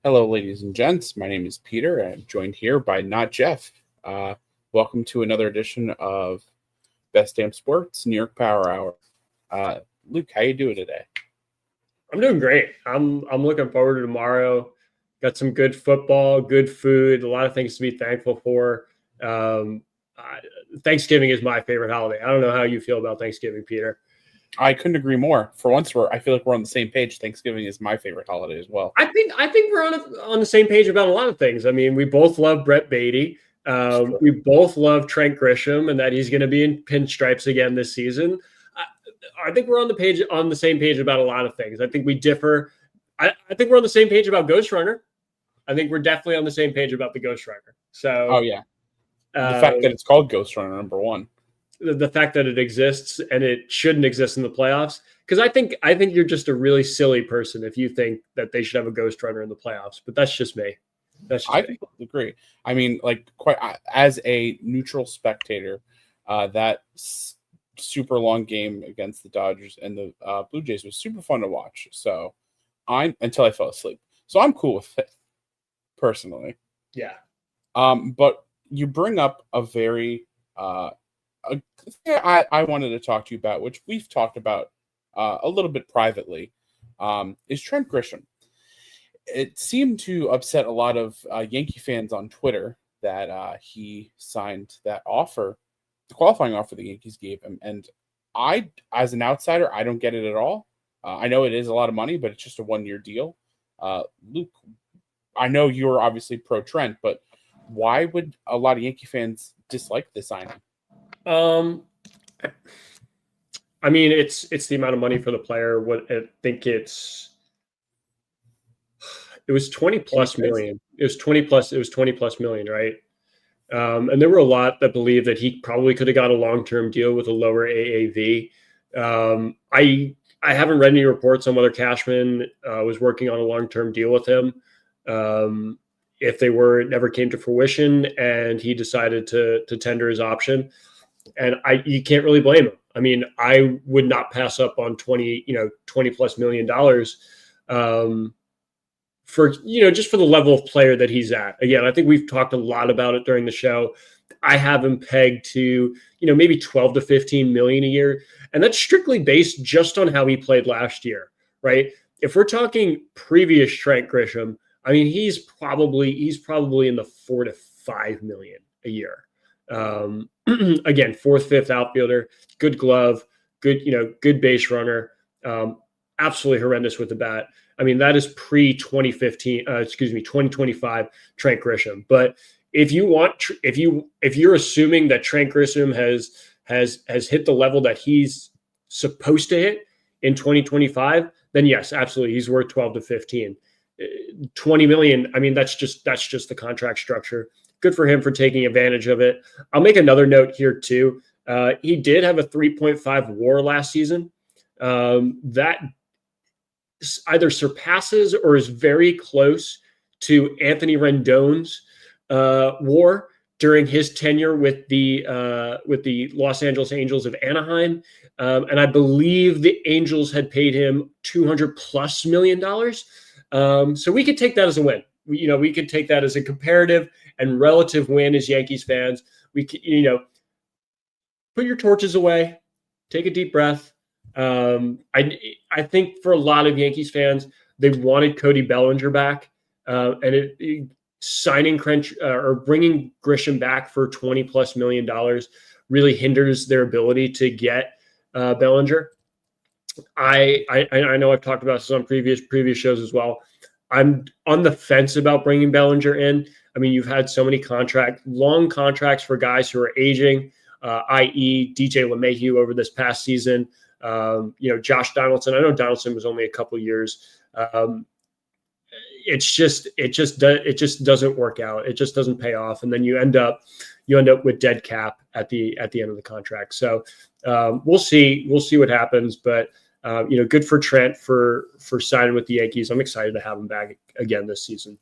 Hello, ladies and gents. My name is Peter. I'm joined here by not Jeff. Uh, Welcome to another edition of Best Damn Sports New York Power Hour. Uh, Luke, how you doing today? I'm doing great. I'm looking forward to tomorrow. Got some good football, good food, a lot of things to be thankful for. Um, I, Thanksgiving is my favorite holiday. I don't know how you feel about Thanksgiving, Peter. I couldn't agree more. For once, I feel like we're on the same page. Thanksgiving is my favorite holiday as well. I think we're on the same page about a lot of things. I mean, we both love Brett Beatty. It's true. We both love Trent Grisham, and that he's going to be in pinstripes again this season. I think we're on the same page about a lot of things. I think we differ. I think we're on the same page about Ghost Runner. I think we're definitely on the same page about the Ghost Runner. Oh So yeah, the uh, fact that it's called Ghost Runner #1. the fact that it exists and it shouldn't exist in the playoffs, because I think you're just a really silly person if you think that they should have a Ghost Runner in the playoffs. But that's just me. That's just I me. completely agree. I mean, like, quite as a neutral spectator, that super long game against the Dodgers and the Blue Jays was super fun to watch. So I'm until I fell asleep. So I'm cool with it personally. Yeah. But you bring up a very a thing I wanted to talk to you about, which we've talked about a little bit privately, is Trent Grisham. It seemed to upset a lot of Yankee fans on Twitter that he signed that offer, the qualifying offer the Yankees gave him. And I, as an outsider, I don't get it at all. I know it is a lot of money, but it's just a 1-year deal. Luke, I know you're obviously pro Trent, but why would a lot of Yankee fans dislike this signing? Um, I mean, it's the amount of money for the player. What I think it was 20 Pretty plus crazy. million. It was 20 plus. It was 20 plus million, right? And there were a lot that believed that he probably could have got a long term deal with a lower AAV. I haven't read any reports on whether Cashman was working on a long term deal with him. Um, if they were, it never came to fruition, and he decided to tender his option. And you can't really blame him. I mean, I would not pass up on 20 plus $1 million. Um, for just for the level of player that he's at. Again, I think we've talked a lot about it during the show. I have him pegged to maybe 12 to 15 million a year, and that's strictly based just on how he played last year, right? If we're talking previous Trent Grisham, I mean he's probably in the 4 to 5 million a year. Again, fourth, fifth outfielder, good glove, good base runner, absolutely horrendous with the bat. I mean, that is pre 2015, 2025 Trent Grisham. But if you're assuming that Trent Grisham has hit the level that he's supposed to hit in 2025, then yes, absolutely, he's worth 12 to 15. 20 million. I mean, that's just the contract structure. Good for him for taking advantage of it. I'll make another note here too. He did have a 3.5 WAR last season. That either surpasses or is very close to Anthony Rendon's WAR during his tenure with the Los Angeles Angels of Anaheim, and I believe the Angels had paid him $200+ million. So we could take that as a win. We could take that as a comparative and relative win as Yankees fans. We could, put your torches away, take a deep breath. I think for a lot of Yankees fans, they wanted Cody Bellinger back, and signing Crench or bringing Grisham back for $20+ million really hinders their ability to get Bellinger. I know I've talked about this on previous shows as well. I'm on the fence about bringing Bellinger in. I mean, you've had so many long contracts for guys who are aging, i.e., DJ LeMahieu over this past season. Josh Donaldson. I know Donaldson was only a couple years. It just doesn't work out. It just doesn't pay off, and then you end up with dead cap at the end of the contract. So we'll see what happens, but. Good for Trent for signing with the Yankees. I'm excited to have him back again this season.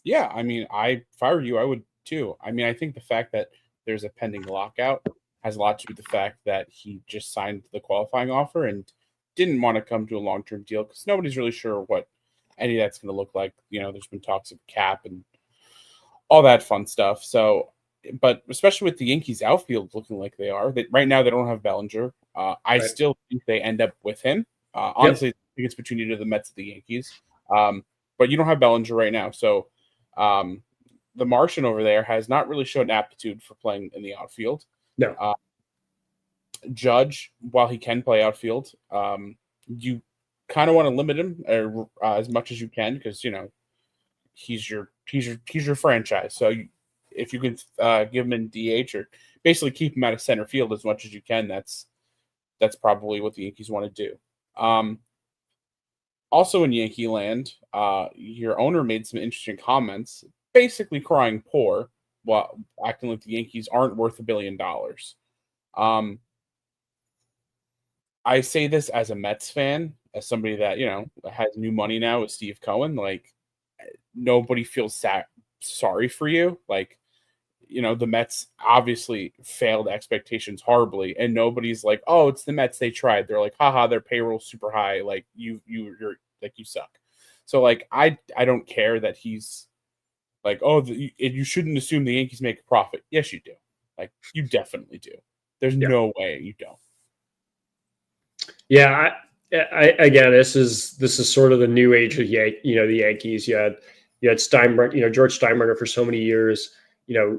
Yeah, I mean, if I were you, I would too. I mean, I think the fact that there's a pending lockout has a lot to do with the fact that he just signed the qualifying offer and didn't want to come to a long-term deal because nobody's really sure what any of that's going to look like. There's been talks of cap and all that fun stuff. So, but especially with the Yankees outfield looking like they are, right now they don't have Bellinger. I Right. still think they end up with him. Yep. Honestly, I think it's between either the Mets or the Yankees. But you don't have Bellinger right now, so the Martian over there has not really shown aptitude for playing in the outfield. No. Judge, while he can play outfield, you kind of want to limit him as much as you can because he's your franchise. So if you can give him in DH or basically keep him out of center field as much as you can, that's probably what the Yankees want to do. Also in Yankee land, your owner made some interesting comments, basically crying poor while acting like the Yankees aren't worth $1 billion. I say this as a Mets fan, as somebody that, has new money now with Steve Cohen. Like, nobody feels sorry for you. Like, the Mets obviously failed expectations horribly, and nobody's like, "Oh, it's the Mets. They tried." They're like, "Haha, their payroll's super high. Like, you're like, you suck." So, like, I don't care that he's like, "Oh, you shouldn't assume the Yankees make a profit." Yes, you do. Like, you definitely do. There's no way you don't. Yeah, I again, this is sort of the new age of the Yankees. You had Steinbrenner, George Steinbrenner for so many years,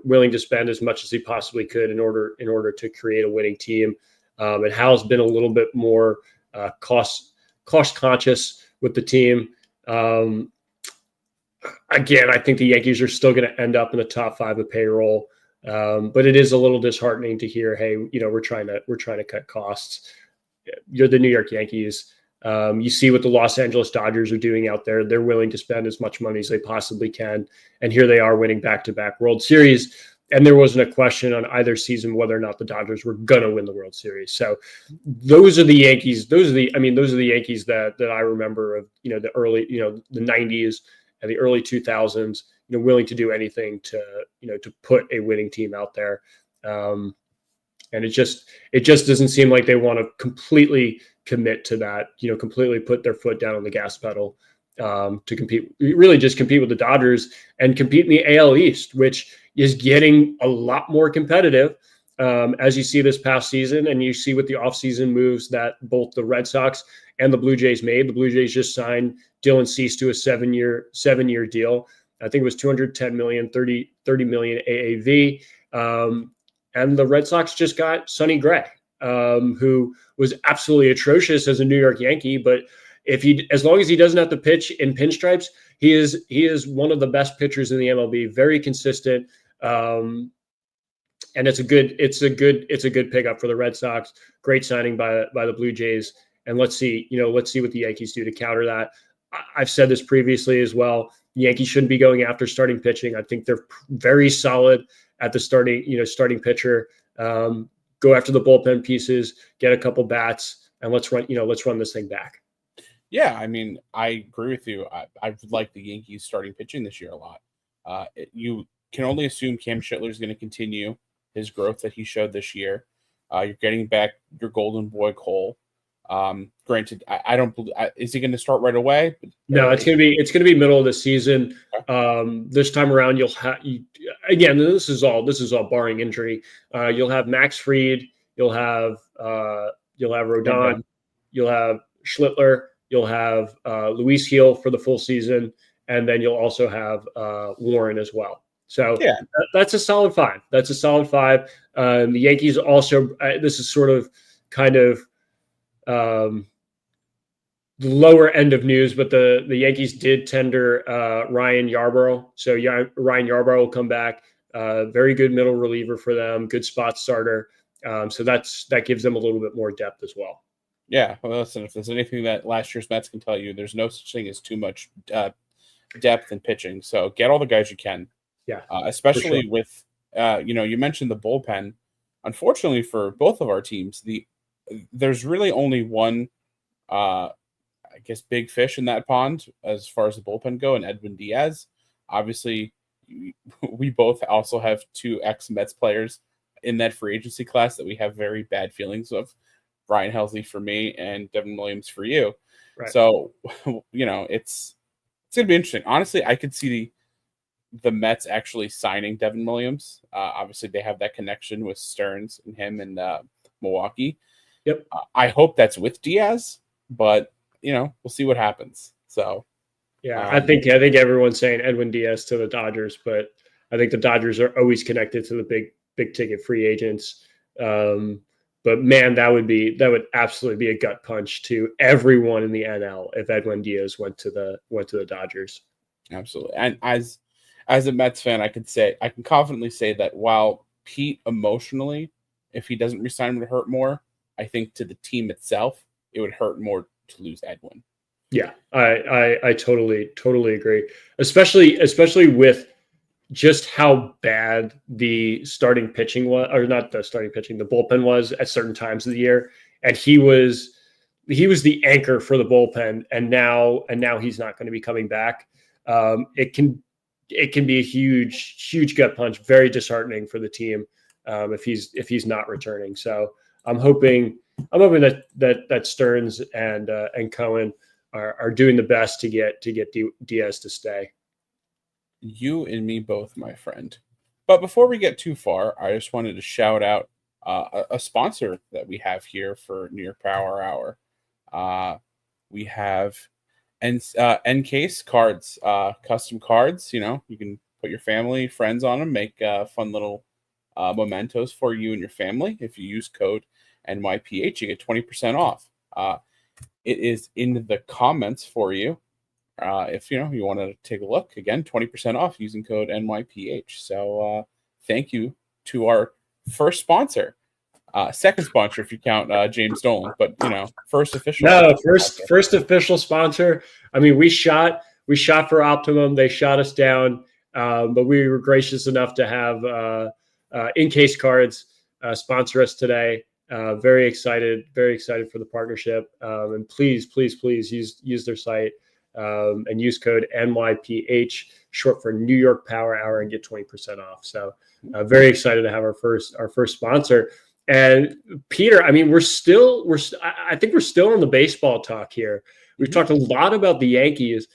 willing to spend as much as he possibly could in order to create a winning team. And Hal's been a little bit more cost conscious with the team. Again, I think the Yankees are still going to end up in the top 5 of payroll, but it is a little disheartening to hear, hey, we're trying to cut costs. You're the New York Yankees. You see what the Los Angeles Dodgers are doing out there. They're willing to spend as much money as they possibly can. And here they are winning back-to-back World Series. And there wasn't a question on either season whether or not the Dodgers were going to win the World Series. So those are the Yankees. Those are the Yankees that I remember of, the early, the 90s and the early 2000s, willing to do anything to put a winning team out there. And it just doesn't seem like they want to completely commit to that, completely put their foot down on the gas pedal to compete with the Dodgers and compete in the AL East, which is getting a lot more competitive as you see this past season. And you see with the offseason moves that both the Red Sox and the Blue Jays made. The Blue Jays just signed Dylan Cease to a 7-year deal. I think it was $210 million, 30 million AAV. And the Red Sox just got Sonny Gray, who was absolutely atrocious as a New York Yankee. But as long as he doesn't have to pitch in pinstripes, he is one of the best pitchers in the MLB. Very consistent, and it's a good pickup for the Red Sox. Great signing by the Blue Jays. And let's see what the Yankees do to counter that. I've said this previously as well. The Yankees shouldn't be going after starting pitching. I think they're very solid at the starting pitcher. Go after the bullpen pieces, get a couple bats, and let's run this thing back. Yeah, I mean, I agree with you. I like the Yankees starting pitching this year a lot. You can only assume Cam Schittler is going to continue his growth that he showed this year. You're getting back your golden boy Cole. Granted, I don't believe. Is he going to start right away? No, it's going to be middle of the season. This time around, you'll have again. This is all barring injury. You'll have Max Fried. You'll have Rodon. You'll have Schlittler. You'll have Luis Gil for the full season, and then you'll also have Warren as well. So yeah, that's a solid 5. The Yankees also. This is sort of kind of. The lower end of news, but the Yankees did tender Ryan Yarbrough. So Ryan Yarbrough will come back. Very good middle reliever for them. Good spot starter. So that gives them a little bit more depth as well. Yeah. Well, listen, if there's anything that last year's Mets can tell you, there's no such thing as too much depth in pitching. So get all the guys you can. Yeah. Especially with, you mentioned the bullpen. Unfortunately for both of our teams, there's really only one, I guess, big fish in that pond as far as the bullpen go, and Edwin Diaz. Obviously, we both also have 2 ex-Mets players in that free agency class that we have very bad feelings of. Brian Helsley for me and Devin Williams for you. Right. So, it's gonna be interesting. Honestly, I could see the Mets actually signing Devin Williams. Obviously, they have that connection with Stearns and him and Milwaukee. Yep. I hope that's with Diaz, but we'll see what happens. So, yeah, I think everyone's saying Edwin Diaz to the Dodgers, but I think the Dodgers are always connected to the big ticket free agents. But man, that would absolutely be a gut punch to everyone in the NL if Edwin Diaz went to the Dodgers. Absolutely, and as a Mets fan, I can confidently say that while Pete emotionally, if he doesn't resign, would hurt more, I think to the team itself, it would hurt more to lose Edwin. Yeah, I totally agree. Especially with just how bad the starting pitching was, or not the starting pitching, the bullpen was at certain times of the year, and he was the anchor for the bullpen, and now he's not going to be coming back. It can be a huge gut punch, very disheartening for the team if he's not returning. So I'm hoping that Stearns and Cohen are doing the best to get Diaz to stay. You and me both, my friend. But before we get too far, I just wanted to shout out a sponsor that we have here for New York Power Hour. We have Encase cards, custom cards. You can put your family, friends on them, make fun little mementos for you and your family. If you use code NYPH, you get 20% off. It is in the comments for you. If you want to take a look, again, 20% off using code NYPH. So thank you to our first sponsor. Second sponsor if you count James Dolan, but first official. No, first official sponsor. I mean, we shot for Optimum. They shot us down, but we were gracious enough to have Encase Cards sponsor us today. Very excited for the partnership. And please use their site and use code NYPH, short for New York Power Hour, and get 20% off. So very excited to have our first sponsor. And Peter, I mean, I think we're still on the baseball talk here. We've talked a lot about the Yankees.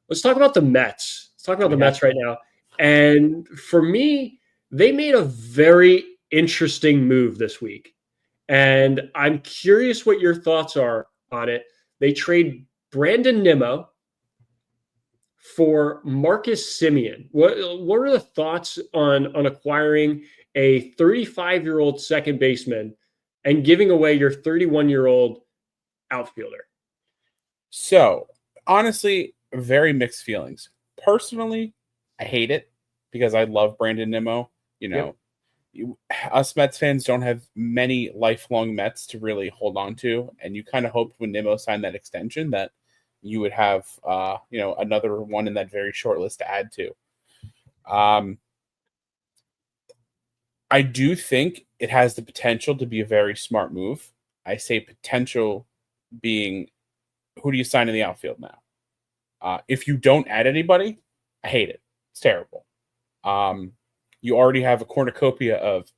Let's talk about the Mets. Let's talk about the Mets right now. And for me, they made a very interesting move this week. And I'm curious what your thoughts are on it. They trade Brandon Nimmo for Marcus Semien. What are the thoughts on acquiring a 35-year-old second baseman and giving away your 31-year-old outfielder? So, honestly, very mixed feelings. Personally, I hate it because I love Brandon Nimmo. Us Mets fans don't have many lifelong Mets to really hold on to, and you kind of hoped when Nimmo signed that extension that you would have another one in that very short list to add to. I do think it has the potential to be a very smart move. I say potential being, who do you sign in the outfield now? If you don't add anybody, I hate it. It's terrible. You already have a cornucopia of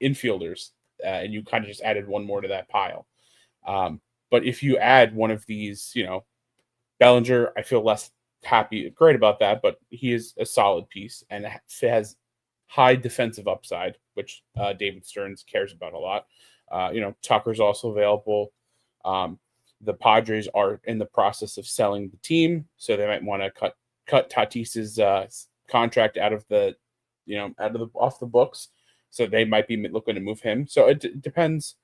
infielders, and you kind of just added one more to that pile. But if you add one of these, Bellinger, I feel less great about that, but he is a solid piece and has high defensive upside, which David Stearns cares about a lot. Tucker's also available. The Padres are in the process of selling the team, so they might want to cut Tatis's contract off the books. So they might be looking to move him. So it depends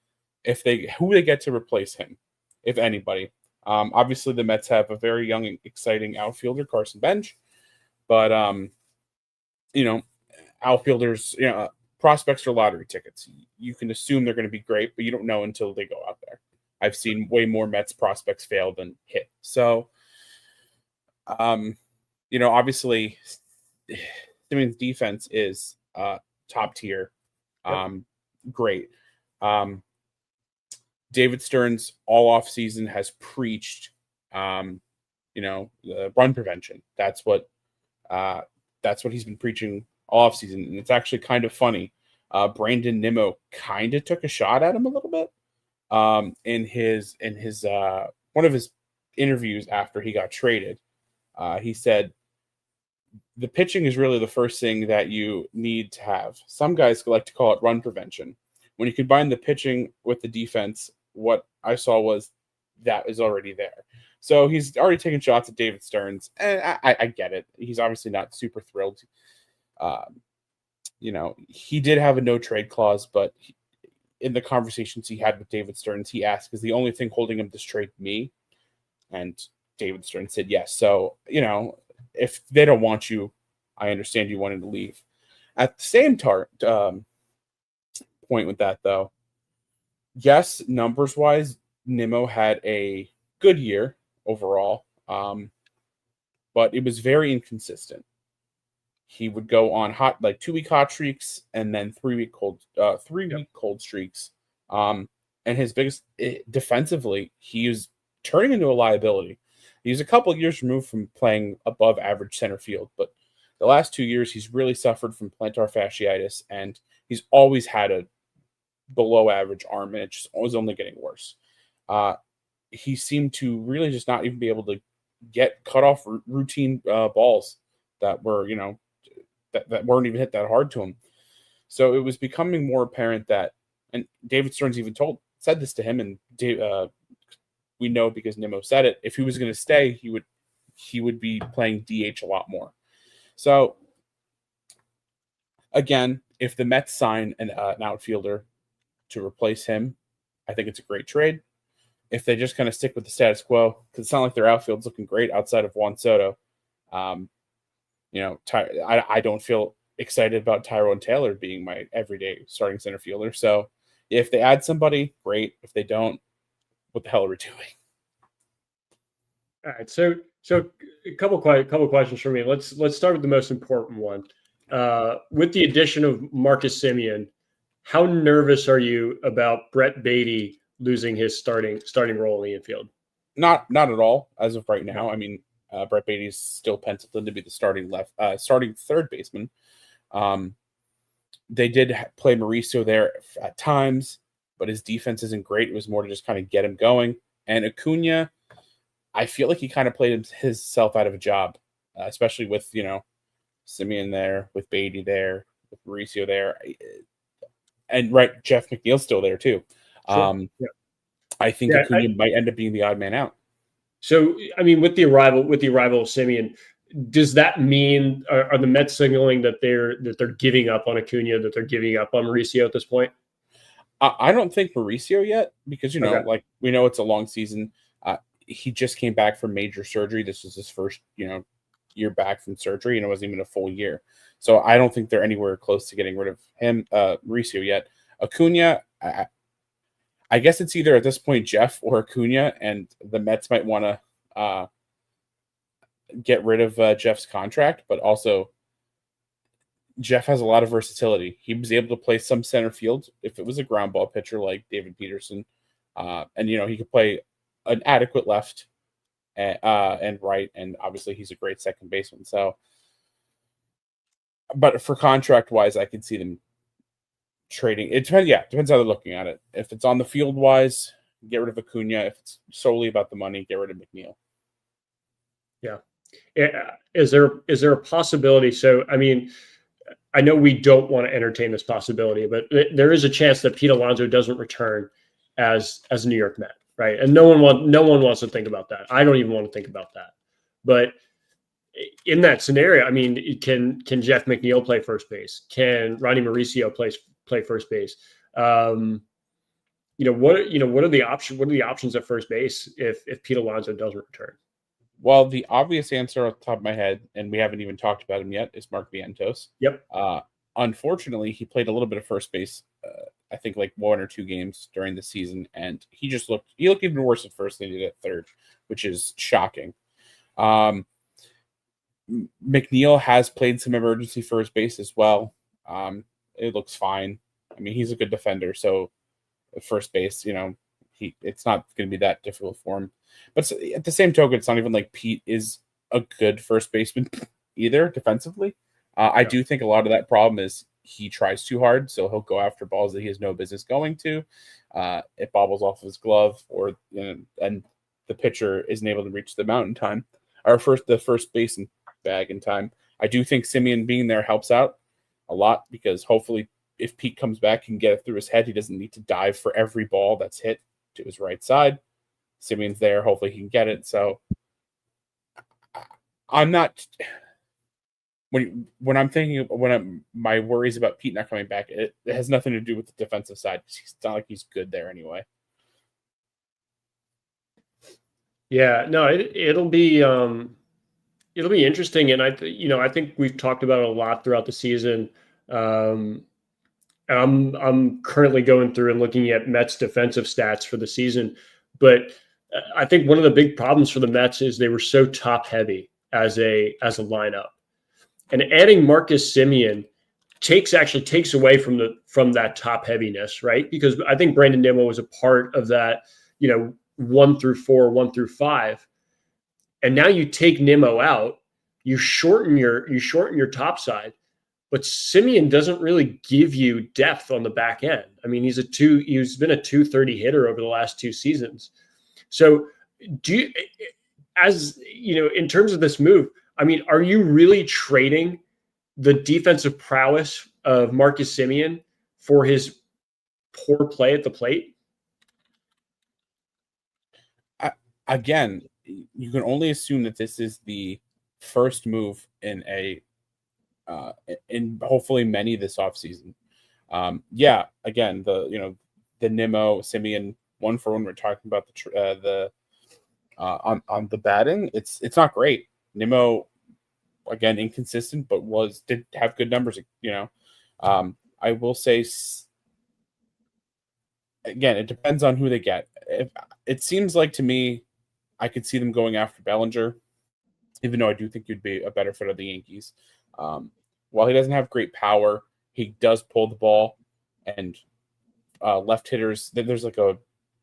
who they get to replace him, if anybody. Obviously, the Mets have a very young and exciting outfielder, Carson Bench, but outfielders, prospects are lottery tickets. You can assume they're going to be great, but you don't know until they go out there. I've seen way more Mets prospects fail than hit. So, obviously, Simmons' defense is top tier. Great. David Stearns all off season has preached, the run prevention. That's what he's been preaching all off season, and it's actually kind of funny. Brandon Nimmo kind of took a shot at him a little bit in his one of his interviews after he got traded. He said the pitching is really the first thing that you need to have. Some guys like to call it run prevention. When you combine the pitching with the defense, what I saw was that is already there. So he's already taken shots at David Stearns, and I get it. He's obviously not super thrilled. Um, he did have a no trade clause, but in the conversations he had with David Stearns, he asked, "Is the only thing holding him to trade me?" And David Stearns said yes. So if they don't want you, I understand you wanted to leave. At the same point with that, though, yes, numbers wise, Nimmo had a good year overall, but it was very inconsistent. He would go on 2-week hot streaks and then 3-week cold streaks. And his biggest defensively, he was turning into a liability. He was a couple of years removed from playing above average center field, but the last 2 years he's really suffered from plantar fasciitis, and he's always had a below average arm, and it just was only getting worse. He seemed to really just not even be able to get cut off routine balls that were, that weren't even hit that hard to him. So it was becoming more apparent that, and David Stearns even said this to him, and we know because Nimmo said it, if he was going to stay, he would be playing DH a lot more. So again, if the Mets sign an outfielder to replace him, I think it's a great trade. If they just kind of stick with the status quo, because it's not like their outfield's looking great outside of Juan Soto. I don't feel excited about Tyrone Taylor being my everyday starting center fielder. So if they add somebody, great. If they don't, what the hell are we doing? All right, so a couple questions for me. Let's start with the most important one. With the addition of Marcus Semien, how nervous are you about Brett Baty losing his starting role in the infield? Not at all as of right now. I mean, Brett Baty is still penciled in to be the starting third baseman. They did play Mauricio there at times, but his defense isn't great. It was more to just kind of get him going. And Acuna, I feel like he kind of played himself out of a job, especially with, Semien there, with Baty there, with Mauricio there. And Jeff McNeil's still there too. Sure. I think Acuna might end up being the odd man out. So, I mean, with the arrival of Semien, does that mean are the Mets signaling that they're giving up on Acuna, that they're giving up on Mauricio at this point? I don't think Mauricio yet, because like we know it's a long season. He just came back from major surgery. This was his first year back from surgery, and it wasn't even a full year. So I don't think they're anywhere close to getting rid of him, Mauricio, yet. Acuna, I guess it's either at this point Jeff or Acuna, and the Mets might want to get rid of Jeff's contract, but also Jeff has a lot of versatility. He was able to play some center field if it was a ground ball pitcher like David Peterson, and he could play an adequate left and right, and obviously he's a great second baseman. So, but for contract wise, I could see them trading. It depends. Yeah, depends how they're looking at it. If it's on the field wise, get rid of Acuna. If it's solely about the money, get rid of McNeil. Yeah. Is there a possibility? So, I mean, I know we don't want to entertain this possibility, but there is a chance that Pete Alonso doesn't return as a New York Met, right? And no one wants to think about that. I don't even want to think about that. But in that scenario, I mean, can Jeff McNeil play first base? Can Ronnie Mauricio play first base? What are the options at first base if Pete Alonso doesn't return? Well, the obvious answer off the top of my head, and we haven't even talked about him yet, is Mark Vientos. Yep. Unfortunately, he played a little bit of first base, I think like 1 or 2 games during the season, and he looked even worse at first than he did at third, which is shocking. McNeil has played some emergency first base as well. It looks fine. I mean, he's a good defender, so at first base, it's not going to be that difficult for him. But at the same token, it's not even like Pete is a good first baseman either defensively. I do think a lot of that problem is he tries too hard, so he'll go after balls that he has no business going to. It bobbles off of his glove, and the pitcher isn't able to reach the mound in time. our the first basin bag in time. I do think Simeon being there helps out a lot because hopefully if Pete comes back, he can get it through his head. He doesn't need to dive for every ball that's hit to his right side. Simeon's there. Hopefully he can get it. So I'm not when I'm thinking my worries about Pete not coming back, it has nothing to do with the defensive side. It's not like he's good there anyway. Yeah, no, it'll be interesting, and I think we've talked about it a lot throughout the season. I'm currently going through and looking at Mets defensive stats for the season, but I think one of the big problems for the Mets is they were so top heavy as a lineup, and adding Marcus Semien takes away from that top heaviness, right? Because I think Brandon Nimmo was a part of that, 1 through 4, 1 through 5. And now you take Nimmo out, you shorten your top side, but Semien doesn't really give you depth on the back end. I mean, he's been a 230 hitter over the last 2 seasons. So in terms of this move, I mean, are you really trading the defensive prowess of Marcus Semien for his poor play at the plate? Again, you can only assume that this is the first move in in hopefully many this offseason. Again, the Nimmo Semien 1-for-1 we're talking about on the batting, it's not great. Nimmo, again, inconsistent, but did have good numbers. I will say, again, it depends on who they get. It seems like to me, I could see them going after Bellinger, even though I do think he'd be a better fit of the Yankees. While he doesn't have great power, he does pull the ball, and left hitters, there's like a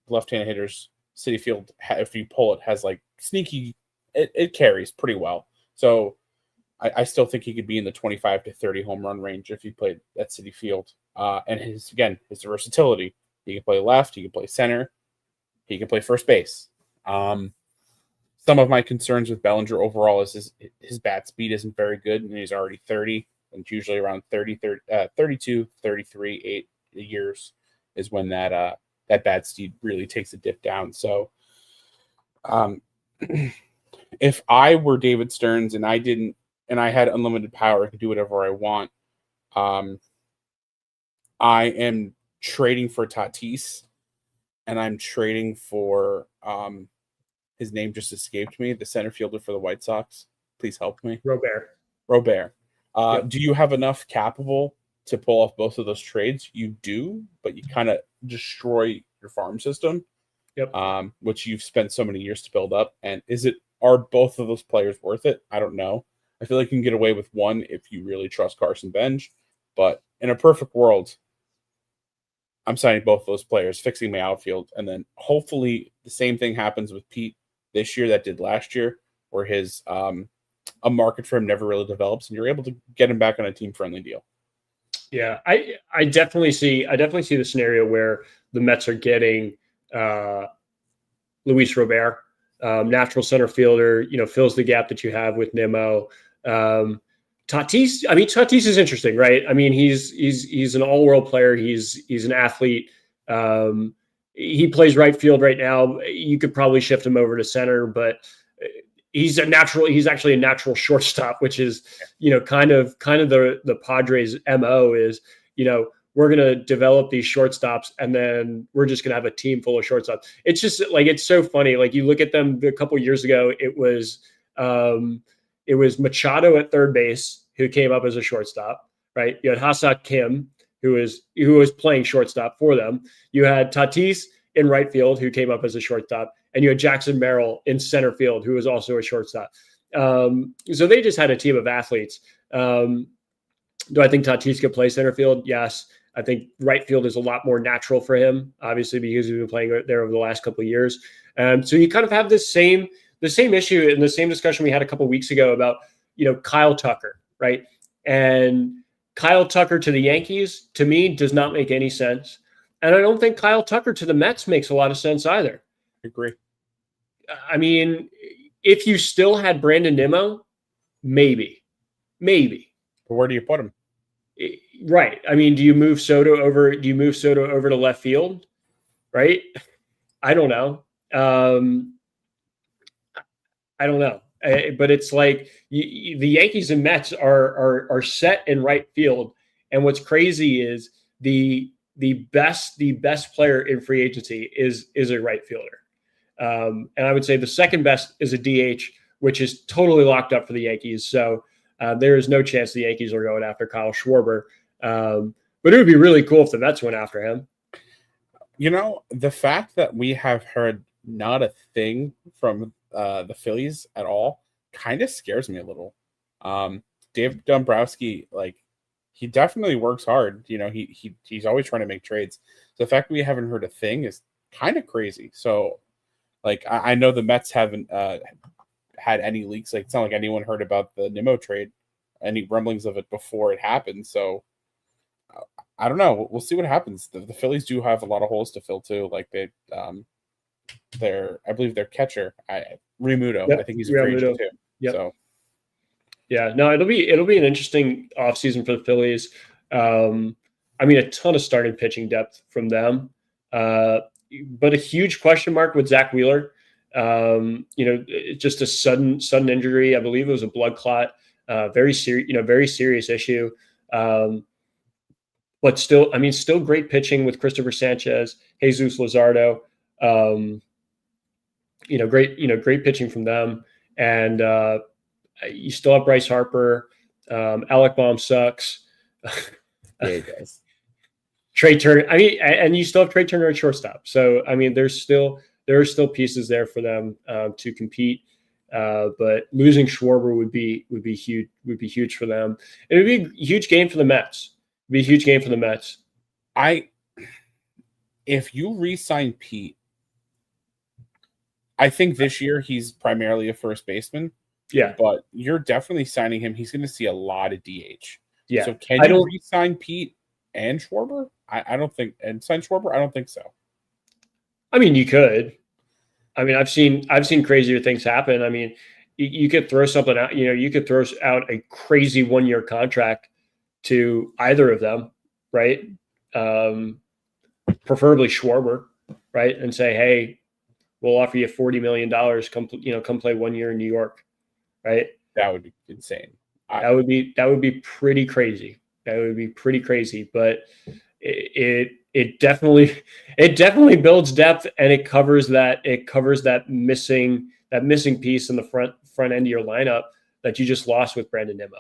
left-handed hitters Citi Field, if you pull it, has like sneaky, it carries pretty well. So I still think he could be in the 25 to 30 home run range if he played at Citi Field. And his versatility. He can play left, he can play center, he can play first base. Some of my concerns with Bellinger overall is his bat speed isn't very good, and he's already 30, and it's usually around 32, 33, 8 years is when that bat speed really takes a dip down. So if I were David Stearns and I had unlimited power, I could do whatever I want, I am trading for Tatis, and I'm trading for his name just escaped me, the center fielder for the White Sox. Please help me. Robert. Yep. Do you have enough capital to pull off both of those trades? You do, but you kind of destroy your farm system, which you've spent so many years to build up. And are both of those players worth it? I don't know. I feel like you can get away with one if you really trust Carson Bench. But in a perfect world, I'm signing both those players, fixing my outfield, and then hopefully the same thing happens with Pete this year that did last year, where his a market for him never really develops, and you're able to get him back on a team-friendly deal. Yeah, I definitely see the scenario where the Mets are getting Luis Robert, natural center fielder, fills the gap that you have with Nimmo. Tatis is interesting, right? I mean, he's an all-world player. He's an athlete. He plays right field right now. You could probably shift him over to center, but he's actually a natural shortstop, which is, kind of the Padres' MO is, we're going to develop these shortstops and then we're just going to have a team full of shortstops. It's just like, it's so funny. Like you look at them a couple of years ago, it was Machado at third base who came up as a shortstop, right? You had Ha-Seong Kim, who was playing shortstop for them. You had Tatis in right field, who came up as a shortstop, and you had Jackson Merrill in center field, who was also a shortstop. So they just had a team of athletes. Do I think Tatis could play center field? Yes. I think right field is a lot more natural for him, obviously, because he's been playing there over the last couple of years. So you kind of have the same issue and the same discussion we had a couple of weeks ago about, Kyle Tucker, right? And Kyle Tucker to the Yankees, to me, does not make any sense. And I don't think Kyle Tucker to the Mets makes a lot of sense either. I agree. I mean, if you still had Brandon Nimmo, maybe. But where do you put him? Right. I mean, do you move Soto over? Do you move Soto over to left field? Right. I don't know. I don't know. But it's like the Yankees and Mets are set in right field, and what's crazy is the best player in free agency is a right fielder, and I would say the second best is a DH, which is totally locked up for the Yankees. So there is no chance the Yankees are going after Kyle Schwarber. But it would be really cool if the Mets went after him. You know, the fact that we have heard not a thing from the Phillies at all kind of scares me a little. Dave Dombrowski, like, he definitely works hard. You know, he's always trying to make trades. So the fact that we haven't heard a thing is kind of crazy. So, like, I know the Mets haven't had any leaks. Like, it's not like anyone heard about the Nimmo trade, any rumblings of it before it happened. So, I don't know. We'll see what happens. The Phillies do have a lot of holes to fill too. Like I believe their catcher, Remuto. Yep. I think he's a free agent too. Yep. So yeah, no, it'll be an interesting offseason for the Phillies. I mean, a ton of starting pitching depth from them, but a huge question mark with Zach Wheeler. You know, just a sudden injury. I believe it was a blood clot. Very serious issue. But still, I mean, still great pitching with Christopher Sanchez, Jesus Luzardo. Great pitching from them, and you still have Bryce Harper. Alec Baum sucks. yeah, he does. Trey Turner. I mean, and you still have Trey Turner at shortstop. So I mean, there are still pieces there for them to compete. But losing Schwarber would be huge for them. It would be a huge game for the Mets. It'd be a huge game for the Mets. If you re-sign Pete, I think this year he's primarily a first baseman. Yeah, but you're definitely signing him. He's going to see a lot of DH. Yeah. So can you re-sign Pete and Schwarber? I don't think, and sign Schwarber. I don't think so. I mean, you could. I mean, I've seen crazier things happen. I mean, you could throw something out. You know, you could throw out a crazy 1-year contract to either of them, right? Preferably Schwarber, right? And say, hey, we'll offer you $40 million. Come play 1 year in New York, right? That would be insane. That would be pretty crazy. That would be pretty crazy. But it definitely builds depth, and it covers that missing piece in the front end of your lineup that you just lost with Brandon Nimmo.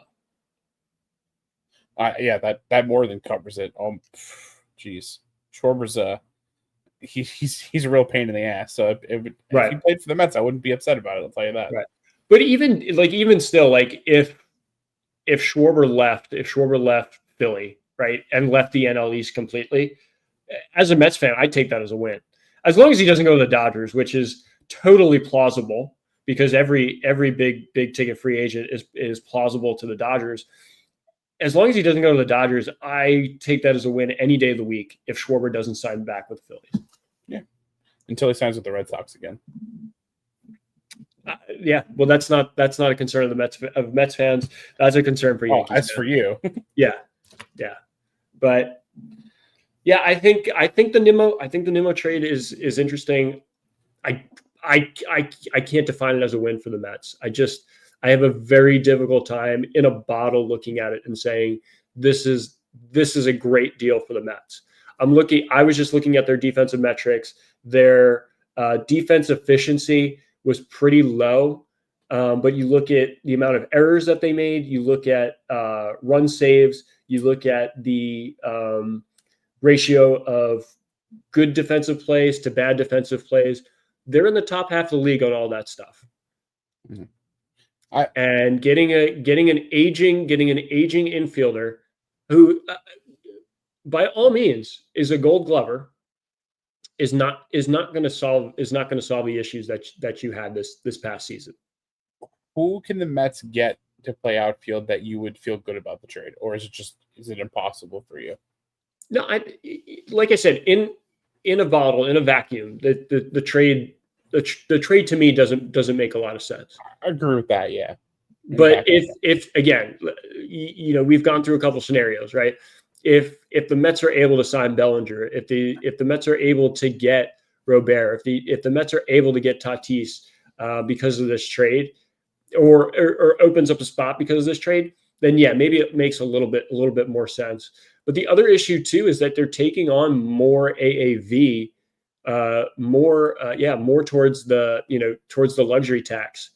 Yeah, that more than covers it. Geez, Schwarber's he's a real pain in the ass. So if he played for the Mets, I wouldn't be upset about it. I'll tell you that. Right. But even still, like if Schwarber left Philly, right, and left the NL East completely, as a Mets fan, I take that as a win. As long as he doesn't go to the Dodgers, which is totally plausible because every big ticket free agent is plausible to the Dodgers. As long as he doesn't go to the Dodgers, I take that as a win any day of the week if Schwarber doesn't sign back with the Phillies. Yeah, until he signs with the Red Sox again. Yeah, well, that's not a concern of the Mets fans. That's a concern for Yankees. As for you, yeah, but yeah, I think the Nimmo trade is interesting. I can't define it as a win for the Mets. I have a very difficult time in a bottle looking at it and saying this is a great deal for the Mets. I was just looking at their defensive metrics. Their defense efficiency was pretty low, but you look at the amount of errors that they made. You look at run saves. You look at the ratio of good defensive plays to bad defensive plays. They're in the top half of the league on all that stuff. Mm-hmm. And getting an aging infielder who, by all means, is a Gold Glover, is not going to solve the issues that you had this past season. Who can the Mets get to play outfield that you would feel good about the trade, or is it impossible for you? No, like I said, in a bottle, in a vacuum, the trade the trade to me doesn't make a lot of sense. I agree with that. Yeah. But if again, we've gone through a couple scenarios, right? If the Mets are able to sign Bellinger, if the Mets are able to get Robert, if the Mets are able to get Tatis because of this trade, or opens up a spot because of this trade, then yeah, maybe it makes a little bit more sense. But the other issue too is that they're taking on more AAV, more towards the luxury tax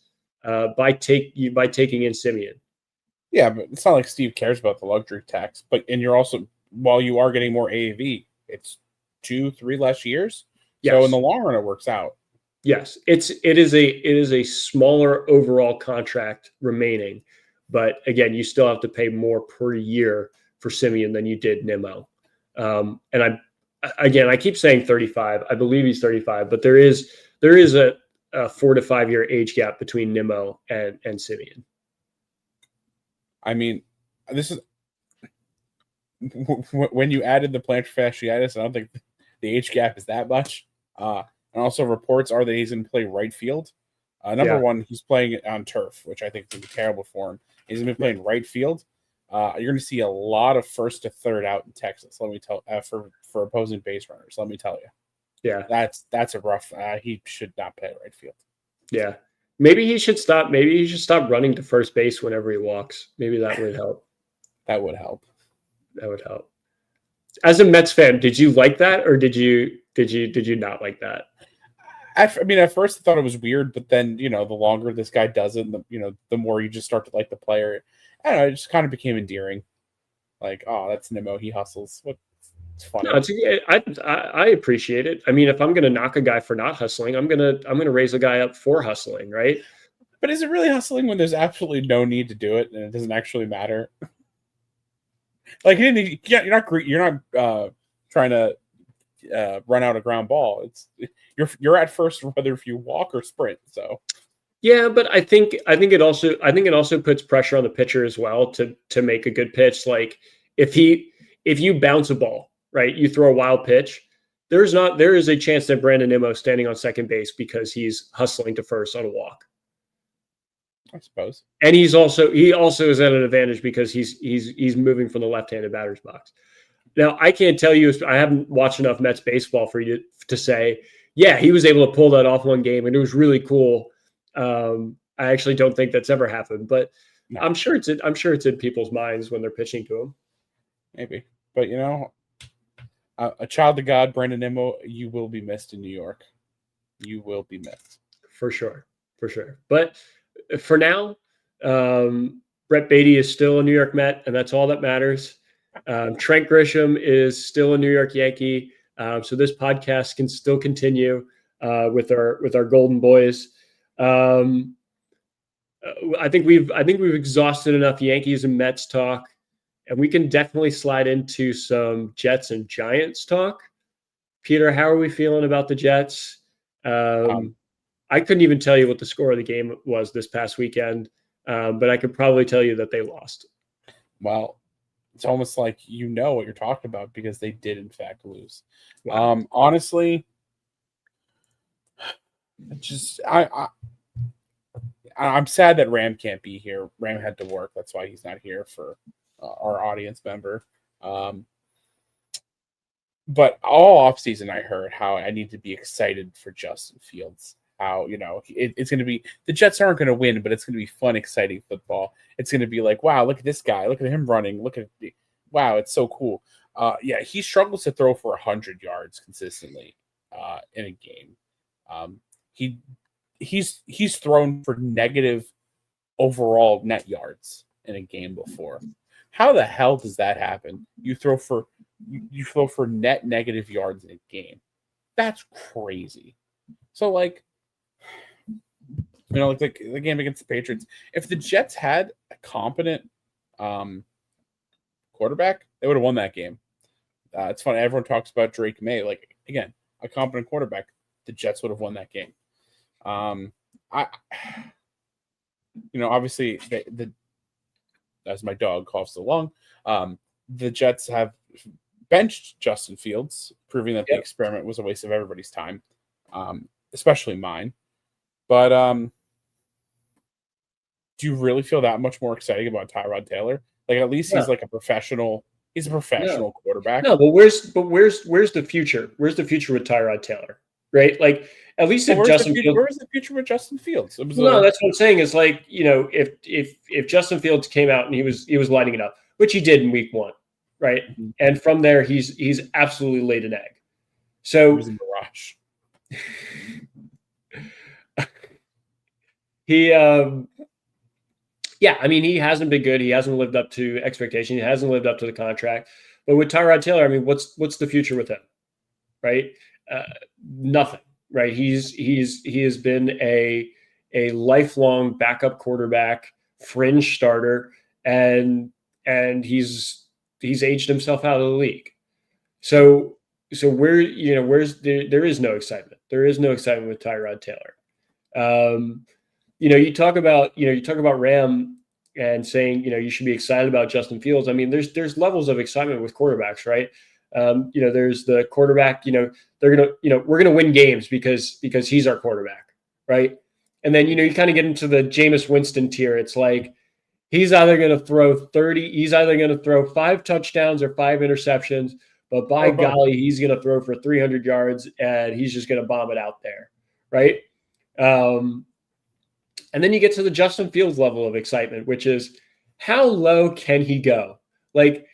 by taking in Simeon. Yeah, but it's not like Steve cares about the luxury tax. And you're also, while you are getting more AAV, it's 2-3 less years. Yes. So in the long run, it works out. Yes, it is a smaller overall contract remaining, but again, you still have to pay more per year for Simeon than you did Nimmo. And I keep saying 35. I believe he's 35, but there is a 4 to 5 year age gap between Nimmo and Simeon. I mean, this is when you added the plantar fasciitis. I don't think the age gap is that much. And also reports are that he's going to play right field. Number one, he's playing it on turf, which I think would be terrible for him. He's going to be playing right field. You're going to see a lot of first to third out in Texas. Let me tell for opposing base runners. Let me tell you. Yeah, that's a rough. He should not play right field. Yeah, maybe he should stop. Maybe he should stop running to first base whenever he walks. Maybe that would help. That would help. That would help. As a Mets fan, did you like that, or did you not like that? At first I thought it was weird, but then, the longer this guy does it, the more you just start to like the player. I don't know, it just kind of became endearing. Like, oh, that's Nimmo, he hustles. It's funny. No, I appreciate it. I mean, if I'm going to knock a guy for not hustling, I'm gonna raise a guy up for hustling, right? But is it really hustling when there's absolutely no need to do it and it doesn't actually matter? Like, you're not trying to run out a ground ball. You're at first whether if you walk or sprint. So yeah, but I think it also puts pressure on the pitcher as well to make a good pitch. Like if you bounce a ball, right, you throw a wild pitch, there is a chance that Brandon Nimmo is standing on second base because he's hustling to first on a walk, I suppose. And he also is at an advantage because he's moving from the left-handed batter's box. Now, I can't tell you, I haven't watched enough Mets baseball for you to say, yeah, he was able to pull that off one game, and it was really cool. I actually don't think that's ever happened, but no. I'm sure it's in people's minds when they're pitching to him. Maybe, but a child of God, Brandon Nimmo, you will be missed in New York. You will be missed for sure. But for now, Brett Beatty is still a New York Met, and that's all that matters. Trent Grisham is still a New York Yankee, so this podcast can still continue with our Golden Boys. I think we've exhausted enough Yankees and Mets talk, and we can definitely slide into some Jets and Giants talk. Peter, how are we feeling about the Jets? I couldn't even tell you what the score of the game was this past weekend, but I could probably tell you that they lost. Well, it's almost like what you're talking about because they did in fact lose. Wow. Honestly, just I'm sad that Ram can't be here. Ram had to work. That's why he's not here for our audience member. But all offseason I heard how I need to be excited for Justin Fields. How, it's going to be, the Jets aren't going to win, but it's going to be fun, exciting football. It's going to be like, wow, look at this guy. Look at him running. Wow, it's so cool. He struggles to throw for 100 yards consistently in a game. He's thrown for negative overall net yards in a game before. How the hell does that happen? You throw for net negative yards in a game. That's crazy. So like the game against the Patriots, if the Jets had a competent quarterback, they would have won that game. It's funny. Everyone talks about Drake May. Like, again, a competent quarterback, the Jets would have won that game. Obviously, as my dog coughs along, the Jets have benched Justin Fields, proving that the experiment was a waste of everybody's time. especially mine. But do you really feel that much more exciting about Tyrod Taylor? Like, at least he's No, like a professional. He's a no, professional quarterback. no. But where's the future? Where's the future with Tyrod Taylor? Right? Like at least But if Justin Fields. where's the future with Justin Fields? It was No, a that's what I'm saying. Is like if Justin Fields came out and he was lighting it up, which he did in week 1, right? it And from there he's absolutely laid an egg. was So a mirage. he yeah, I mean, he hasn't been good. He hasn't lived up to expectation. He hasn't lived up to the contract. But with Tyrod Taylor, I mean, what's the future with him, right? Uh, Nothing, right? He has been a lifelong backup quarterback, fringe starter, and he's aged himself out of the league. So there is no excitement. There is no excitement with Tyrod Taylor. Um, you talk about Ram and saying, you should be excited about Justin Fields. I mean, there's levels of excitement with quarterbacks, right? There's the quarterback, we're gonna win games because he's our quarterback, right? And then you kind of get into the Jameis Winston tier. It's like he's either gonna throw 5 touchdowns or 5 interceptions, but by Or both. golly, he's gonna throw for 300 yards and he's just gonna bomb it out there, right? Um, and then you get to the Justin Fields level of excitement, which is how low can he go? Like,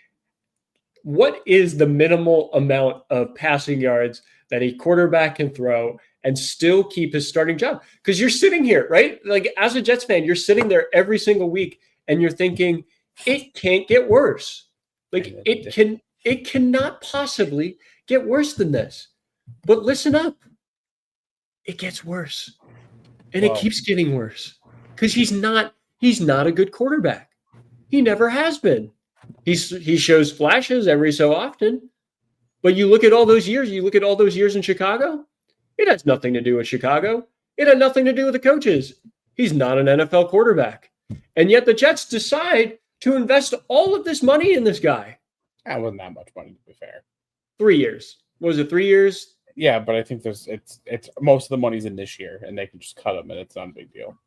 what is the minimal amount of passing yards that a quarterback can throw and still keep his starting job? Because you're sitting here, right? Like, as a Jets fan, you're sitting there every single week and you're thinking, it can't get worse. Like, it cannot possibly get worse than this. But listen up, it gets worse. And it keeps getting worse because he's not a good quarterback. He never has been. He shows flashes every so often, but you look at all those years. You look at all those years in Chicago. It has nothing to do with Chicago. It had nothing to do with the coaches. He's not an NFL quarterback, and yet the Jets decide to invest all of this money in this guy. That wasn't that much money, to be fair. 3 years. What was it? 3 years? Yeah, but I think it's most of the money's in this year, and they can just cut them, and it's not a big deal.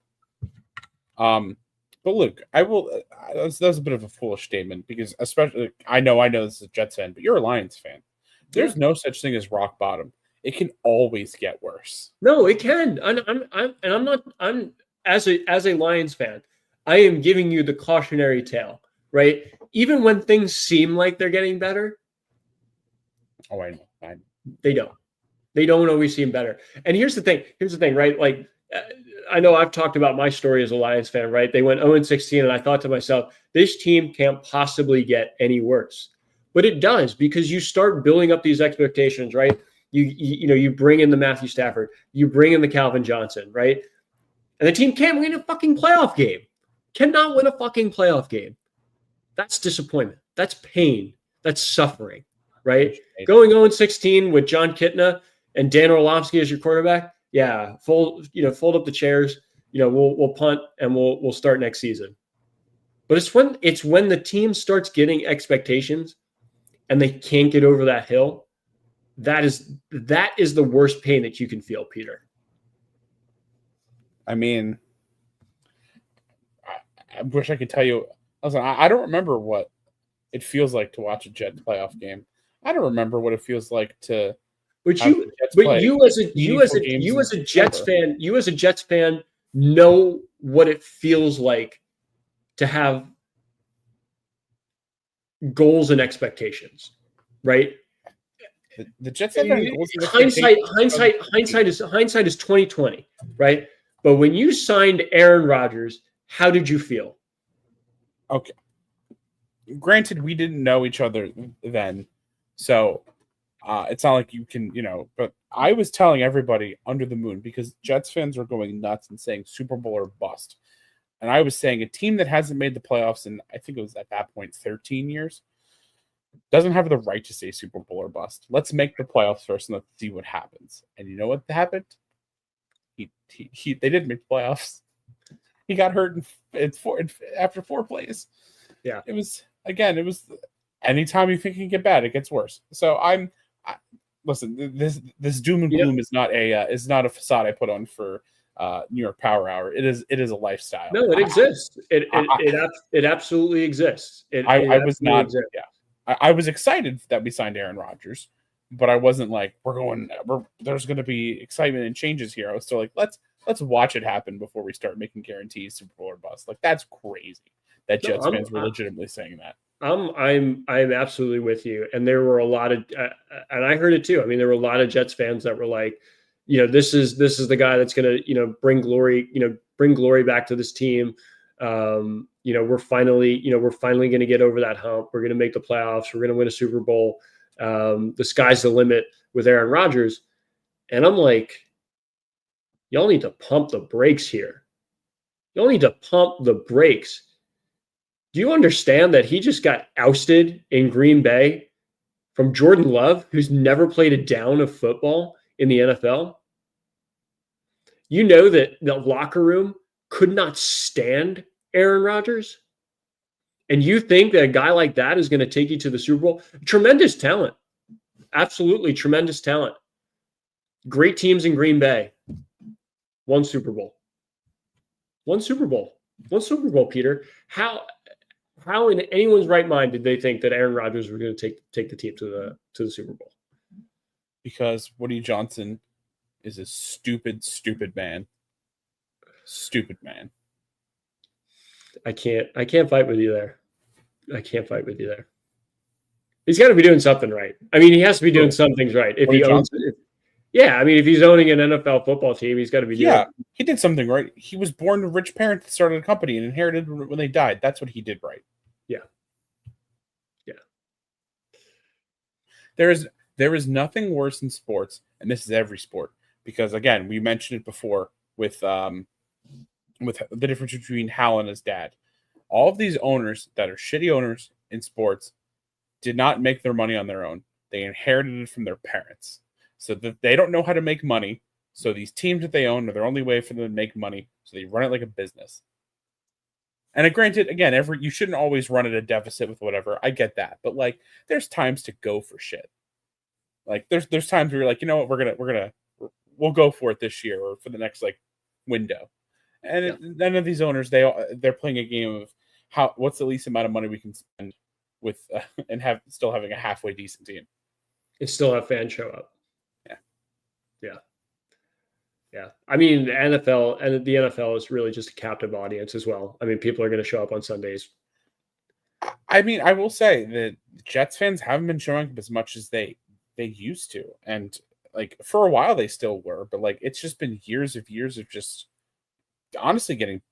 But look, I will. That was a bit of a foolish statement because, especially, I know this is a Jets fan, but you're a Lions fan. There's no such thing as rock bottom. It can always get worse. No, it can. I'm as a Lions fan, I am giving you the cautionary tale, right? Even when things seem like they're getting better, Oh, I know. they don't. They don't always seem better. And here's the thing, right? Like, I know I've talked about my story as a Lions fan, right? They went 0-16, and I thought to myself, this team can't possibly get any worse. But it does, because you start building up these expectations, right? You bring in the Matthew Stafford, you bring in the Calvin Johnson, right? And the team can't win a fucking playoff game. Cannot win a fucking playoff game. That's disappointment. That's pain. That's suffering, right? Going 0-16 with John Kitna and Dan Orlovsky as your quarterback, yeah, fold up the chairs. We'll punt and we'll start next season. But it's when the team starts getting expectations and they can't get over that hill. That is the worst pain that you can feel, Peter. I mean, I wish I could tell you. Listen, I don't remember what it feels like to watch a Jets playoff game. I don't remember what it feels like to. You as a Jets fan know what it feels like to have goals and expectations, right? The Jets have goals and expectations. Hindsight is 2020, right? But when you signed Aaron Rodgers, how did you feel? Okay. Granted, we didn't know each other then, so it's not like you can, but I was telling everybody under the moon because Jets fans were going nuts and saying Super Bowl or bust. And I was saying a team that hasn't made the playoffs in, I think it was at that point, 13 years, doesn't have the right to say Super Bowl or bust. Let's make the playoffs first and let's see what happens. And you know what happened? They didn't make the playoffs. He got hurt after 4 plays. Yeah. It was anytime you think it can get bad, it gets worse. So listen, this doom and gloom is not a facade I put on for New York Power Hour. It is a lifestyle. No, it exists. It absolutely exists. I was not. Exists. Yeah, I was excited that we signed Aaron Rodgers, but I wasn't like there's going to be excitement and changes here. I was still like, let's watch it happen before we start making guarantees, Super Bowl or bust. Like, that's crazy that Jets fans were legitimately saying that. I'm absolutely with you. And there were a lot of, and I heard it too. I mean, there were a lot of Jets fans that were like, this is the guy that's going to, bring glory back to this team. We're finally going to get over that hump. We're going to make the playoffs. We're going to win a Super Bowl. The sky's the limit with Aaron Rodgers. And I'm like, y'all need to pump the brakes here. Y'all need to pump the brakes. Do you understand that he just got ousted in Green Bay from Jordan Love, who's never played a down of football in the NFL? You know that the locker room could not stand Aaron Rodgers? And you think that a guy like that is going to take you to the Super Bowl? Tremendous talent. Absolutely tremendous talent. Great teams in Green Bay. One Super Bowl. One Super Bowl, Peter. How in anyone's right mind did they think that Aaron Rodgers was going to take the team to the Super Bowl? Because Woody Johnson is a stupid man. Stupid man. I can't fight with you there. He's got to be doing something right. I mean, he has to be doing some things right. If he owns it. Yeah, I mean, if he's owning an NFL football team, he's got to be doing. Yeah, he did something right. He was born to rich parents that started a company and inherited when they died. That's what he did right. Yeah. There is nothing worse in sports, and this is every sport, because again, we mentioned it before with the difference between Hal and his dad. All of these owners that are shitty owners in sports did not make their money on their own. They inherited it from their parents. So that they don't know how to make money. So these teams that they own are their only way for them to make money. So they run it like a business. And granted, again, you shouldn't always run at a deficit with whatever. I get that. But like, there's times to go for shit. Like there's times where you're like, you know what, we'll go for it this year or for the next like window. And none of these owners, they're playing a game of what's the least amount of money we can spend with and still having a halfway decent team. And still have fans show up. Yeah. I mean, the NFL is really just a captive audience as well. I mean, people are going to show up on Sundays. I mean, I will say that Jets fans haven't been showing up as much as they used to. And like for a while they still were, but like it's just been years of just honestly getting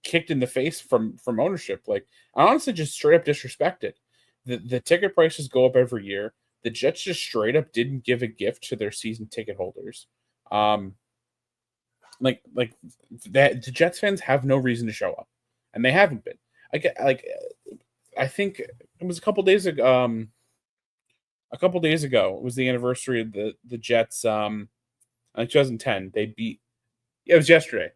kicked in the face from ownership. Like I honestly just straight up disrespected. The ticket prices go up every year. The Jets just straight up didn't give a gift to their season ticket holders. Like that, the Jets fans have no reason to show up, and they haven't been. I think it was a couple days ago. It was the anniversary of the Jets. In 2010, they beat. Yeah, it was yesterday.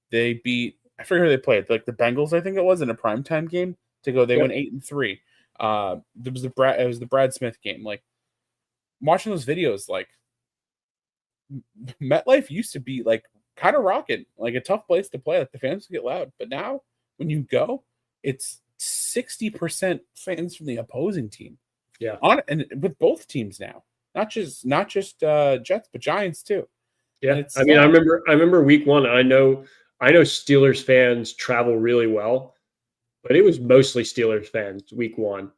They beat. I forget who they played. Like the Bengals, I think it was in a primetime game to go. They went 8-3. It was the Brad Smith game. Like watching those videos, like MetLife used to be like kind of rocking, like a tough place to play. Like the fans get loud, but now when you go, it's 60% fans from the opposing team. Yeah, and with both teams now, not just Jets, but Giants too. Yeah, I mean, I remember week one. I know Steelers fans travel really well, but it was mostly Steelers fans week one.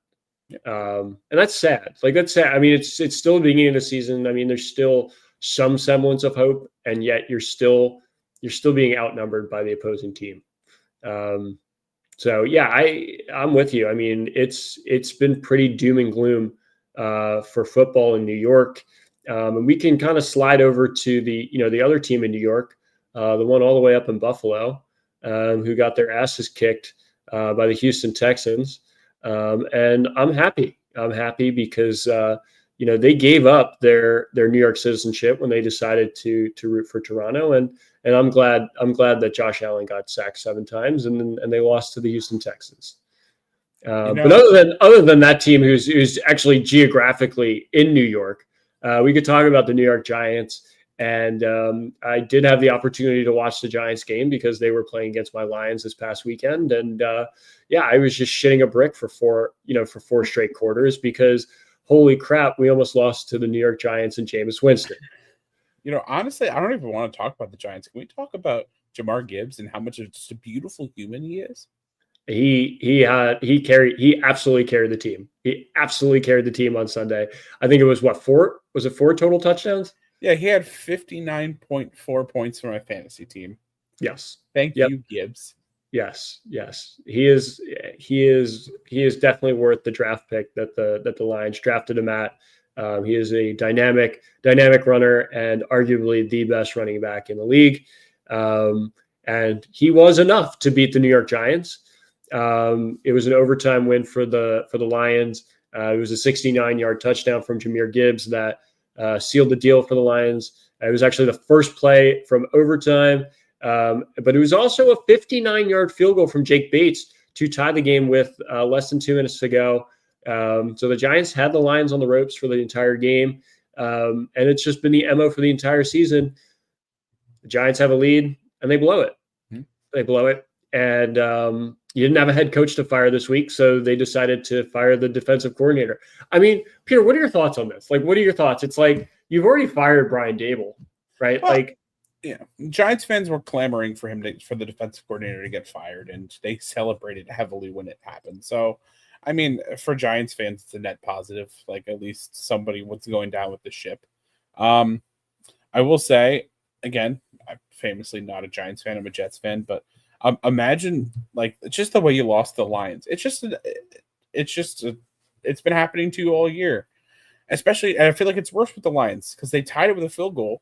And that's sad. Like that's sad. I mean, it's still the beginning of the season. I mean, there's still some semblance of hope, and yet you're still being outnumbered by the opposing team. So yeah, I'm with you. I mean, it's been pretty doom and gloom for football in New York. And we can kind of slide over to the other team in New York, the one all the way up in Buffalo, who got their asses kicked by the Houston Texans. And I'm happy. Because they gave up their New York citizenship when they decided to root for Toronto, and I'm glad that Josh Allen got sacked 7 times, and they lost to the Houston Texans. But other than that team, who's actually geographically in New York, we could talk about the New York Giants. And I did have the opportunity to watch the Giants game because they were playing against my Lions this past weekend. And I was just shitting a brick for four straight quarters because holy crap, we almost lost to the New York Giants and Jameis Winston. Honestly, I don't even want to talk about the Giants. Can we talk about Jamar Gibbs and how much of just a beautiful human he is? He absolutely carried the team. He absolutely carried the team on Sunday. I think it was four total touchdowns? Yeah, he had 59.4 points for my fantasy team. Yes. Thank you, Gibbs. Yes. He is definitely worth the draft pick that the Lions drafted him at. He is a dynamic runner and arguably the best running back in the league. And he was enough to beat the New York Giants. It was an overtime win for the Lions. It was a 69-yard touchdown from Jahmyr Gibbs that sealed the deal for the Lions. It was actually the first play from overtime, but it was also a 59-yard field goal from Jake Bates to tie the game with less than 2 minutes to go. So the Giants had the Lions on the ropes for the entire game, and it's just been the MO for the entire season. The Giants have a lead, and they blow it. Mm-hmm. They blow it, and you didn't have a head coach to fire this week, so they decided to fire the defensive coordinator. I mean, Peter, what are your thoughts on this? Like, what are your thoughts? It's like you've already fired Brian Dable, right? Well, Giants fans were clamoring for for the defensive coordinator to get fired, and they celebrated heavily when it happened. So, I mean, for Giants fans, it's a net positive. Like, at least somebody was going down with the ship. I will say, again, I'm famously not a Giants fan. I'm a Jets fan, but imagine like just the way you lost the Lions. It's been happening to you all year, especially. And I feel like it's worse with the Lions because they tied it with a field goal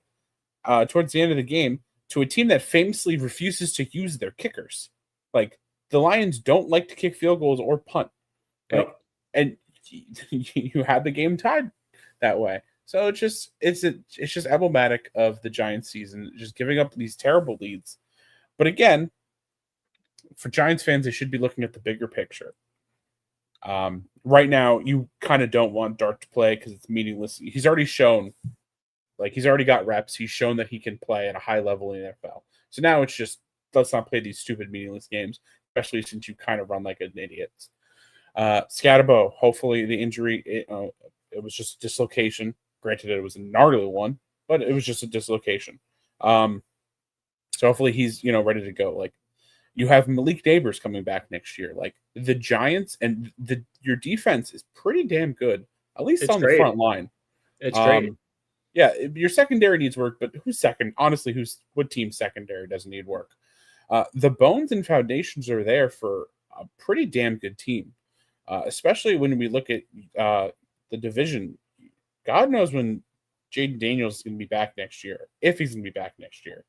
towards the end of the game to a team that famously refuses to use their kickers. Like the Lions don't like to kick field goals or punt, and you had the game tied that way. So it's just emblematic of the Giants season, just giving up these terrible leads. But again, for Giants fans, they should be looking at the bigger picture. Right now, you kind of don't want Dart to play because it's meaningless. He's already got reps. He's shown that he can play at a high level in the NFL. So now it's just, let's not play these stupid, meaningless games, especially since you kind of run like an idiot. Scatterbo, hopefully the injury, it was just a dislocation. Granted, it was a gnarly one, but it was just a dislocation. So hopefully he's, ready to go. Like, you have Malik Neighbors coming back next year. Like the Giants and your defense is pretty damn good, at least it's on the front line. It's great. Yeah, your secondary needs work, but who's second? Honestly, what team secondary doesn't need work? The bones and foundations are there for a pretty damn good team, especially when we look at the division. God knows when Jaden Daniels is going to be back next year, if he's going to be back next year.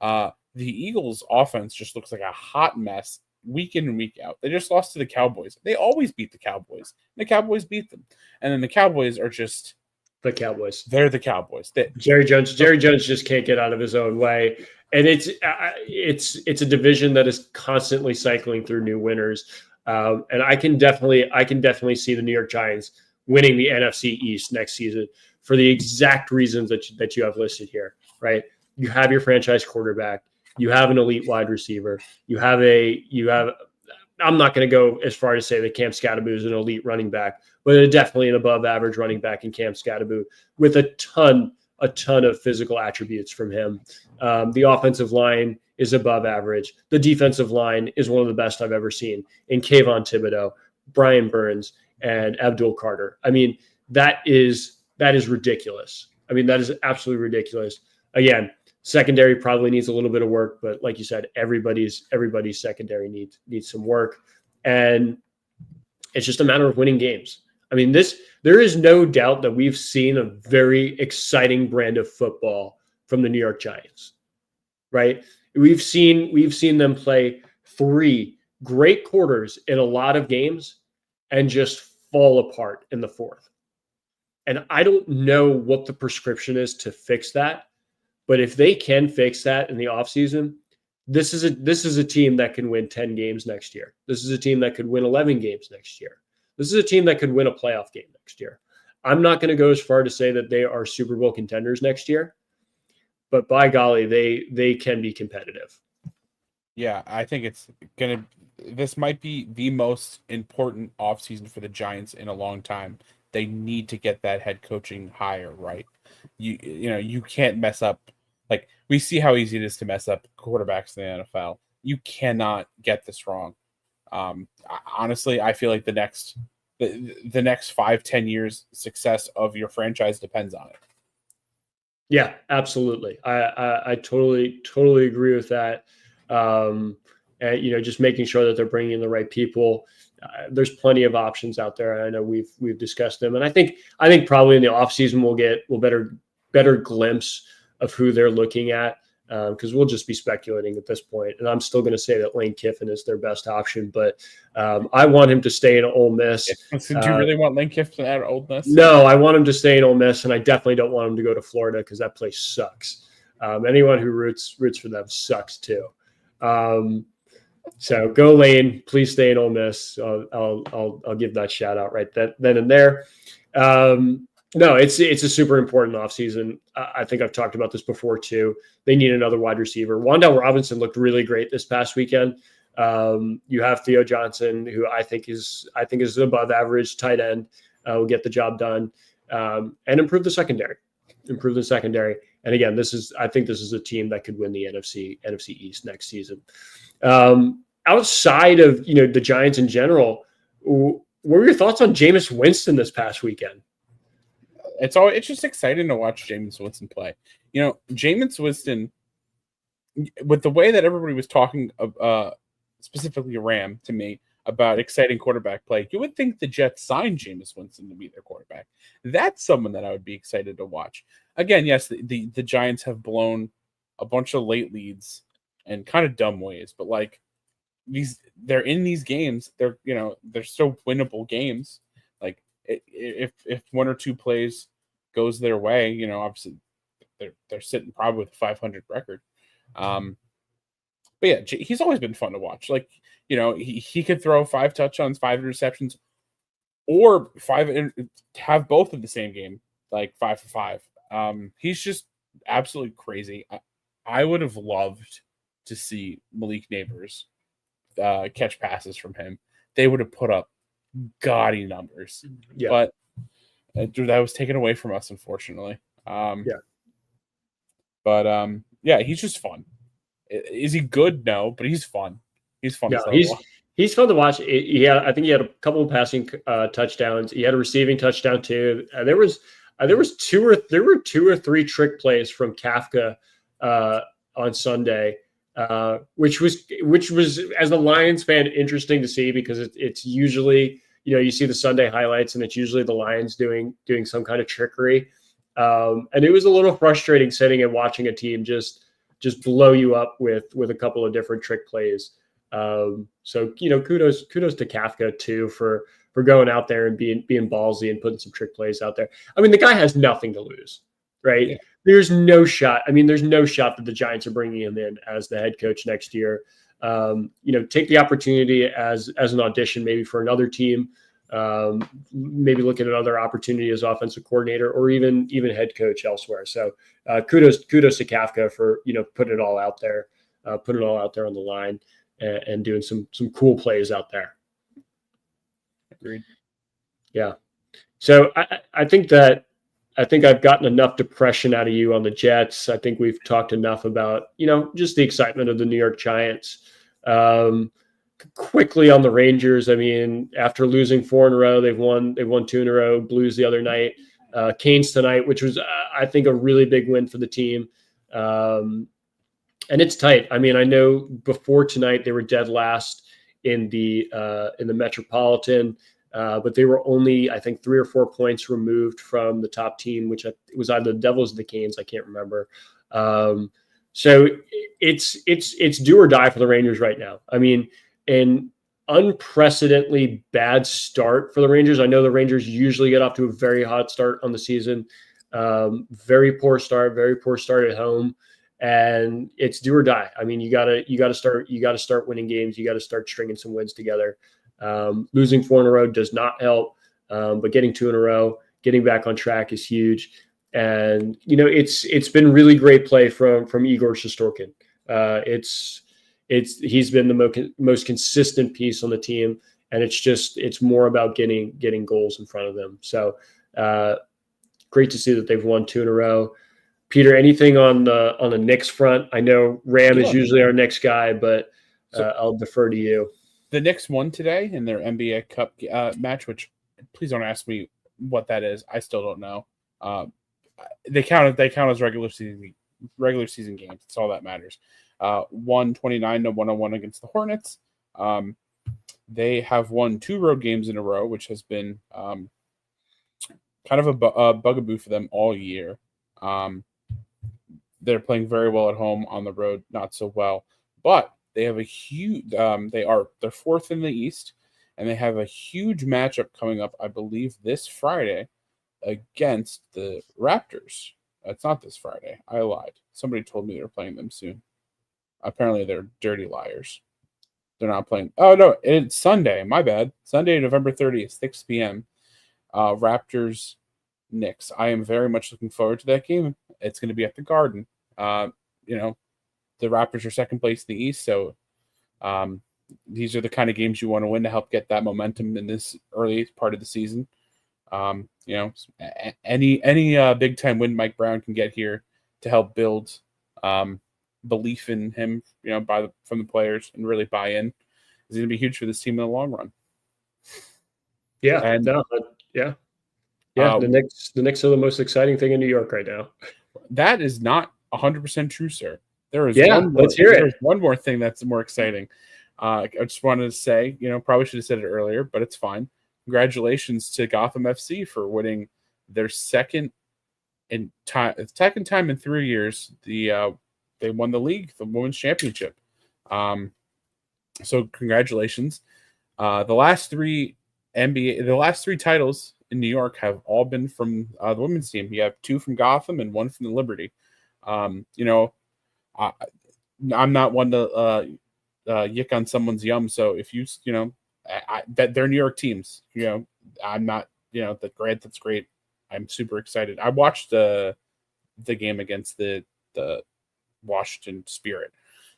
The Eagles' offense just looks like a hot mess week in and week out. They just lost to the Cowboys. They always beat the Cowboys. The Cowboys beat them. And then the Cowboys are just the Cowboys. They're the Cowboys. Jerry Jones just can't get out of his own way. And it's a division that is constantly cycling through new winners. And I can definitely see the New York Giants winning the NFC East next season for the exact reasons that you have listed here, right? You have your franchise quarterback. You have an elite wide receiver. I'm not going to go as far as say that Cam Scatterbo is an elite running back, but definitely an above average running back in Cam Scatterbo with a ton of physical attributes from him. The offensive line is above average. The defensive line is one of the best I've ever seen in Kayvon Thibodeau, Brian Burns, and Abdul Carter. I mean, that is ridiculous. I mean, that is absolutely ridiculous. Again, secondary probably needs a little bit of work, but like you said, everybody's secondary needs some work, and it's just a matter of winning games. I mean, there is no doubt that we've seen a very exciting brand of football from the New York Giants, right? We've seen them play 3 great quarters in a lot of games and just fall apart in the fourth. And I don't know what the prescription is to fix that. But if they can fix that in the offseason, this is a team that can win 10 games next year. This is a team that could win 11 games next year. This is a team that could win a playoff game next year. I'm not going to go as far to say that they are Super Bowl contenders next year, but by golly, they can be competitive. Yeah, I think this might be the most important offseason for the Giants in a long time. They need to get that head coaching hire right. You can't mess up. Like, we see how easy it is to mess up quarterbacks in the NFL. You cannot get this wrong. Honestly, I feel like the next 5-10 years success of your franchise depends on it. Yeah, absolutely. I totally agree with that. And just making sure that they're bringing in the right people. There's plenty of options out there. I know we've discussed them, and I think probably in the offseason we'll better glimpse of who they're looking at, because we'll just be speculating at this point. And I'm still going to say that Lane Kiffin is their best option, but I want him to stay in Ole Miss. So do you really want Lane Kiffin at Ole Miss? No, I want him to stay in Ole Miss, and I definitely don't want him to go to Florida because that place sucks. Anyone who roots for them sucks too. So go Lane, please stay in Ole Miss. I'll give that shout out right then and there. No, it's a super important offseason. I think I've talked about this before too. They need another wide receiver. Wan'Dale Robinson looked really great this past weekend. You have Theo Johnson, who I think is an above average tight end, will get the job done, and improve the secondary. And again, I think this is a team that could win the NFC East next season. Outside of the Giants in general, what were your thoughts on Jameis Winston this past weekend? It's just exciting to watch Jameis Winston play. Jameis Winston, with the way that everybody was talking, specifically Ram to me, about exciting quarterback play, you would think the Jets signed Jameis Winston to be their quarterback. That's someone that I would be excited to watch. Again, yes, the Giants have blown a bunch of late leads in kind of dumb ways, but like they're in these games, they're still winnable games. Like if one or two plays goes their way, obviously they're sitting probably with a 500 record. But yeah, he's always been fun to watch. Like, he could throw 5 touchdowns, 5 interceptions, or have both in the same game, like 5 for 5. He's just absolutely crazy. I would have loved to see Malik Neighbors catch passes from him. They would have put up gaudy numbers. Yeah. But that was taken away from us, unfortunately. But he's just fun. Is he good? No, but he's fun. He's fun. Yeah, he's fun to watch. I think he had a couple of passing touchdowns. He had a receiving touchdown too. There were 2 or 3 trick plays from Kafka on Sunday, which was, as a Lions fan, interesting to see, because it's usually, you see the Sunday highlights and it's usually the Lions doing some kind of trickery, and it was a little frustrating sitting and watching a team just blow you up with a couple of different trick plays. So kudos to Kafka too for going out there and being ballsy and putting some trick plays out there. I mean, the guy has nothing to lose, right? Yeah. There's no shot. I mean, there's no shot that the Giants are bringing him in as the head coach next year. Take the opportunity as an audition, maybe for another team. Maybe look at another opportunity as offensive coordinator, or even head coach elsewhere. So kudos to Kafka for putting it all out there, on the line, and doing some cool plays out there. Agreed. Yeah. So I think I've gotten enough depression out of you on the Jets. I think we've talked enough about just the excitement of the New York Giants. Quickly on the Rangers, I mean, after losing 4 in a row, they've won 2 in a row. Blues the other night, Canes tonight, which was I think a really big win for the team. And it's tight. I mean, I know before tonight they were dead last in the Metropolitan, but they were only, I think, 3 or 4 points removed from the top team, which was either the Devils or the Canes. I can't remember. So it's do or die for the Rangers right now. I mean, an unprecedentedly bad start for the Rangers. I know the Rangers usually get off to a very hot start on the season. Very poor start at home, and it's do or die. I mean, you gotta start winning games. You got to start stringing some wins together. Losing 4 in a row does not help, but getting 2 in a row getting back on track is huge. And it's been really great play from Igor Shesterkin. He's been the most consistent piece on the team, and it's more about getting goals in front of them. So great to see that they've won 2 in a row. Peter, anything on the Knicks front? I know Ram is usually our next guy, but I'll defer to you. The Knicks won today in their NBA Cup match, which please don't ask me what that is. I still don't know. They count as regular season games. That's all that matters. 129-101 against the Hornets. They have won 2 road games in a row, which has been kind of a bugaboo for them all year. They're playing very well at home. On the road, not so well. But they have a huge. They're 4th in the East, and they have a huge matchup coming up, I believe, this Friday against the Raptors. It's not this Friday. I lied. Somebody told me they're playing them soon. Apparently, they're dirty liars. They're not playing. Oh, no, it's Sunday. My bad. Sunday, November 30th, 6 p.m. Raptors, Knicks. I am very much looking forward to that game. It's going to be at the Garden. The Raptors are second place in the East, so these are the kind of games you want to win to help get that momentum in this early part of the season. Any big time win Mike Brown can get here to help build belief in him, from the players, and really buy in, is going to be huge for this team in the long run. Yeah, the Knicks are the most exciting thing in New York right now. That is not 100% true, sir. There is let's hear it. There's one more thing that's more exciting. I just wanted to say, probably should have said it earlier, but it's fine. Congratulations to Gotham FC for winning their second time in 3 years. They won the league, the women's championship. So congratulations. The last 3 titles in New York have all been from the women's team. You have 2 from Gotham and 1 from the Liberty. I'm not one to yick on someone's yum. So if that they're New York teams, I'm not, that's great. I'm super excited. I watched the game against the Washington Spirit.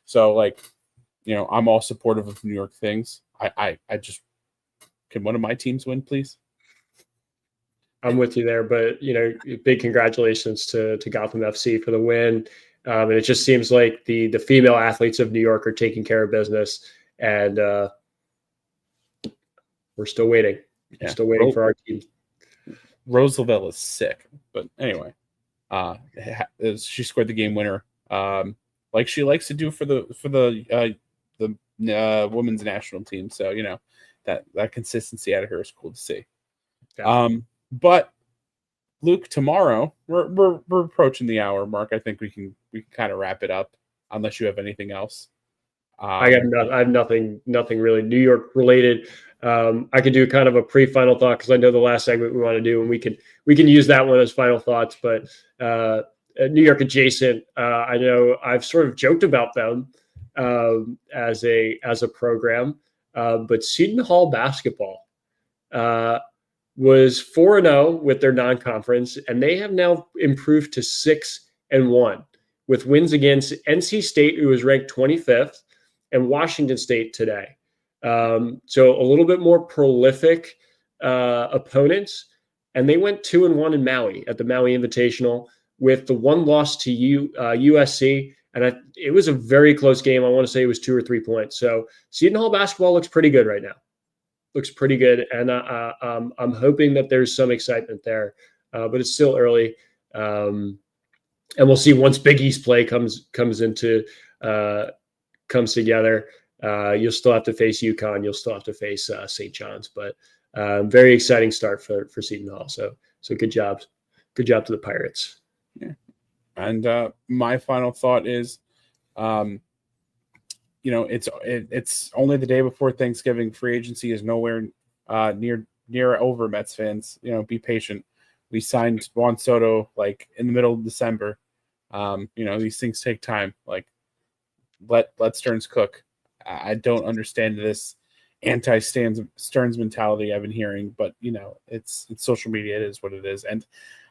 So I'm all supportive of New York things. I just, can one of my teams win, please? I'm with you there, but big congratulations to Gotham FC for the win. And it just seems like the female athletes of New York are taking care of business, and we're still waiting. We're still waiting for our team. Rose Lavelle is sick, but anyway, she scored the game winner, like she likes to do for the women's national team. So that consistency out of her is cool to see. Yeah. But Luke, tomorrow we're approaching the hour mark. I think we can kind of wrap it up, unless you have anything else. I have nothing really New York related. I could do kind of a pre-final thought, because I know the last segment we want to do, and we can use that one as final thoughts. But New York adjacent, I know I've sort of joked about them as a program, but Seton Hall basketball was 4-0 with their non-conference, and they have now improved to 6-1 with wins against NC State, who was ranked 25th, and Washington State today. So a little bit more prolific opponents, and they went 2-1 in Maui at the Maui Invitational, with the 1 loss to USC, and it was a very close game. I want to say it was 2 or 3 points. So Seton Hall basketball looks pretty good right now. Looks pretty good, and I'm hoping that there's some excitement there, but it's still early, and we'll see once Big East play comes together. You'll still have to face UConn, you'll still have to face St. John's, but very exciting start for Seton Hall. So good job to the Pirates. Yeah, and my final thought is, it's only the day before Thanksgiving. Free agency is nowhere near over, Mets fans. Be patient. We signed Juan Soto in the middle of December. These things take time. Let Stearns cook. I don't understand this anti Stearns mentality I've been hearing, but it's social media. It is what it is, and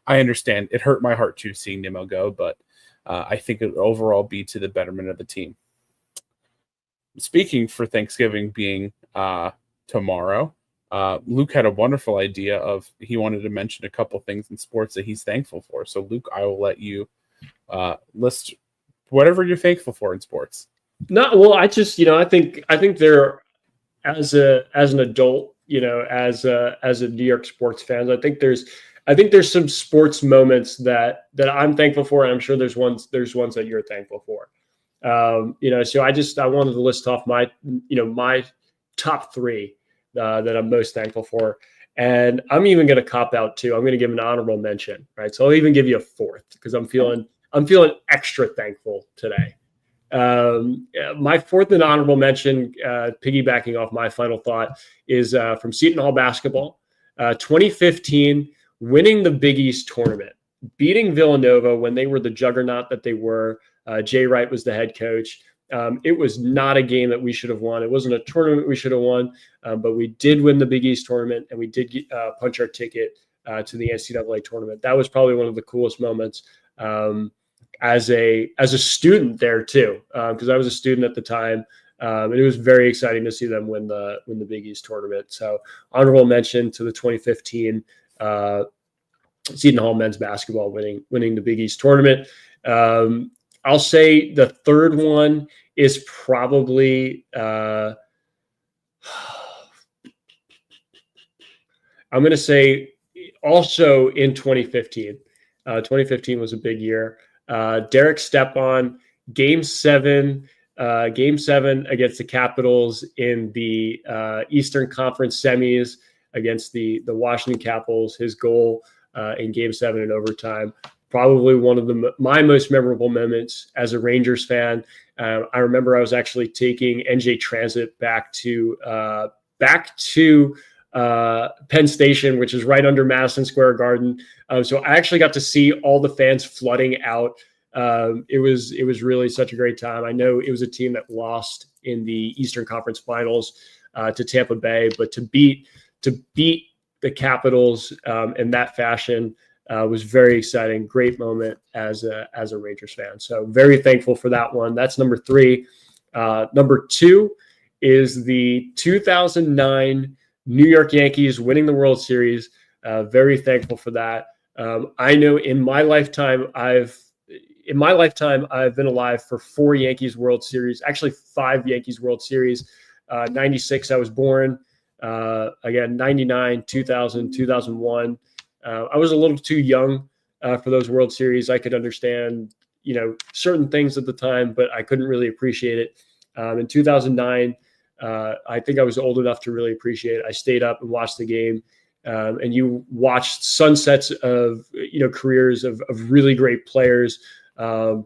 I understand. It hurt my heart too seeing Nimmo go, but I think it would overall be to the betterment of the team. Speaking for Thanksgiving being tomorrow, Luke had a wonderful idea of he wanted to mention a couple things in sports that he's thankful for. So Luke, I will let you list whatever you're thankful for in sports. No, well, I just, I think there, as an adult, as a New York sports fan, I think there's some sports moments that I'm thankful for, and I'm sure there's ones that you're thankful for. So I wanted to list off my top three that I'm most thankful for, and I'm even going to cop out too. I'm going to give an honorable mention, right? So I'll even give you a fourth because I'm feeling extra thankful today. My fourth and honorable mention, piggybacking off my final thought, is from Seton Hall basketball, 2015, winning the Big East tournament, beating Villanova when they were the juggernaut that they were. Jay Wright was the head coach. It was not a game that we should have won. It wasn't a tournament we should have won, but we did win the Big East tournament, and we did punch our ticket to the NCAA tournament. That was probably one of the coolest moments. As a student there too, because I was a student at the time, and it was very exciting to see them win the Big East tournament. So honorable mention to the 2015 Seton Hall men's basketball winning the Big East tournament. I'll say the third one is probably I'm going to say also in 2015. 2015 was a big year. Derek Stepan, Game 7 against the Capitals in the Eastern Conference semis against the Washington Capitals. His goal in Game 7 in overtime, probably one of my most memorable moments as a Rangers fan. I remember I was actually taking NJ Transit back to Penn Station, which is right under Madison Square Garden. So I actually got to see all the fans flooding out. It was really such a great time. I know it was a team that lost in the Eastern Conference Finals to Tampa Bay, but to beat the Capitals in that fashion was very exciting. Great moment as a Rangers fan. So very thankful for that one. That's number three. Number two is the 2009 New York Yankees winning the World Series. Very thankful for that. I know in my lifetime I've been alive for 4 Yankees World Series, actually 5 Yankees World Series. 96, I was born. Again, 99, 2000, 2001. I was a little too young for those World Series. I could understand, certain things at the time, but I couldn't really appreciate it. In 2009, I think I was old enough to really appreciate it. I stayed up and watched the game, and you watched sunsets of careers of really great players.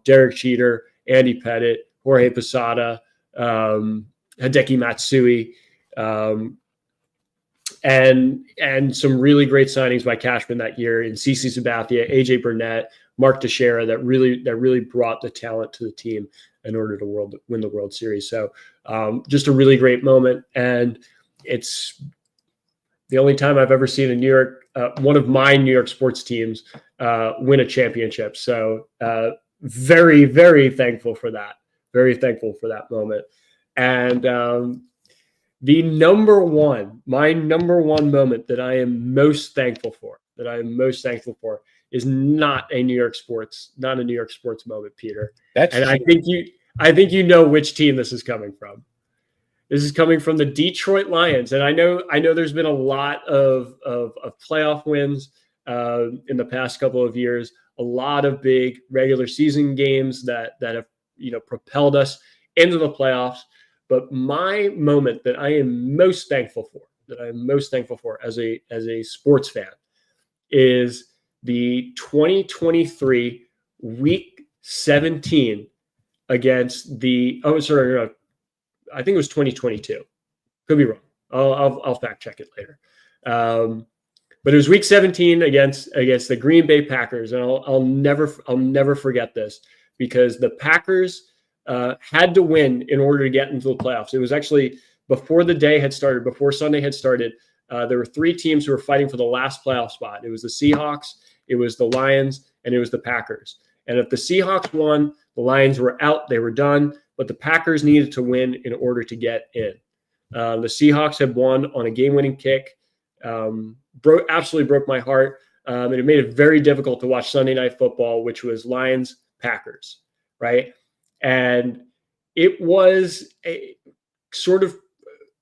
Derek Jeter, Andy Pettitte, Jorge Posada, Hideki Matsui, and some really great signings by Cashman that year in CC Sabathia, AJ Burnett, Mark Teixeira that really brought the talent to the team in order to win the World Series. So just a really great moment, and it's the only time I've ever seen one of my New York sports teams win a championship. So very, very thankful for that. Very thankful for that moment. And my number one moment that I am most thankful for, is not a New York sports moment, Peter. I think you know which team this is coming from. This is coming from the Detroit Lions, and I know there's been a lot of playoff wins in the past couple of years. A lot of big regular season games that have propelled us into the playoffs. But my moment that I am most thankful for as a sports fan is the 2023 Week 17 against the I think it was 2022. Could be wrong. I'll fact check it later. But it was Week 17 against the Green Bay Packers, and I'll never forget this, because the Packers had to win in order to get into the playoffs. It was actually before the day had started, before Sunday had started, there were 3 teams who were fighting for the last playoff spot. It was the Seahawks, it was the Lions, and it was the Packers. And if the Seahawks won, the Lions were out, they were done, but the Packers needed to win in order to get in. The Seahawks had won on a game-winning kick. Absolutely broke my heart. And it made it very difficult to watch Sunday Night Football, which was Lions-Packers, right? And it was a sort of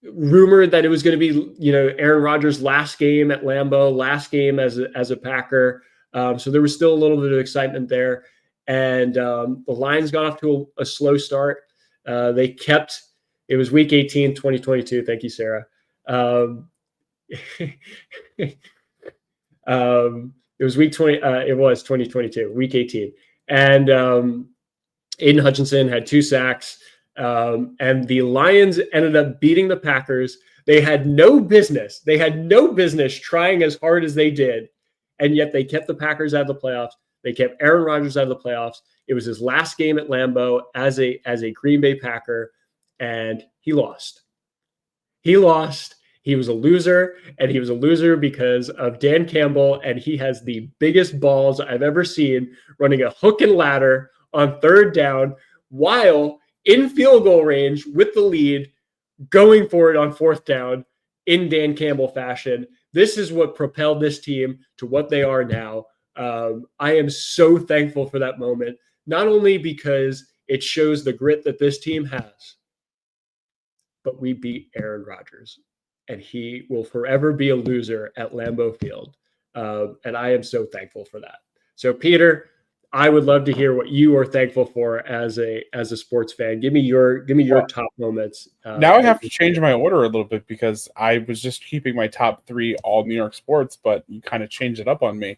rumored that it was going to be, Aaron Rodgers' last game at Lambeau, last game as a Packer. So there was still a little bit of excitement there. And the Lions got off to a slow start. It was week 18, 2022. Thank you, Sarah. It was week 20. It was 2022, week 18. And Aiden Hutchinson had 2 sacks. And the Lions ended up beating the Packers. They had no business. Trying as hard as they did. And yet they kept the Packers out of the playoffs. They kept Aaron Rodgers out of the playoffs. It was his last game at Lambeau as a Green Bay Packer. And he lost. He was a loser, and he was a loser because of Dan Campbell, and he has the biggest balls I've ever seen running a hook and ladder on 3rd down while in field goal range with the lead, going for it on 4th down in Dan Campbell fashion. This is what propelled this team to what they are now. I am so thankful for that moment, not only because it shows the grit that this team has, but we beat Aaron Rodgers, and he will forever be a loser at Lambeau Field. And I am so thankful for that. So, Peter, I would love to hear what you are thankful for as a sports fan. Give me your top moments. Now I have to change my order a little bit because I was just keeping my top 3 all New York sports, but you kind of changed it up on me.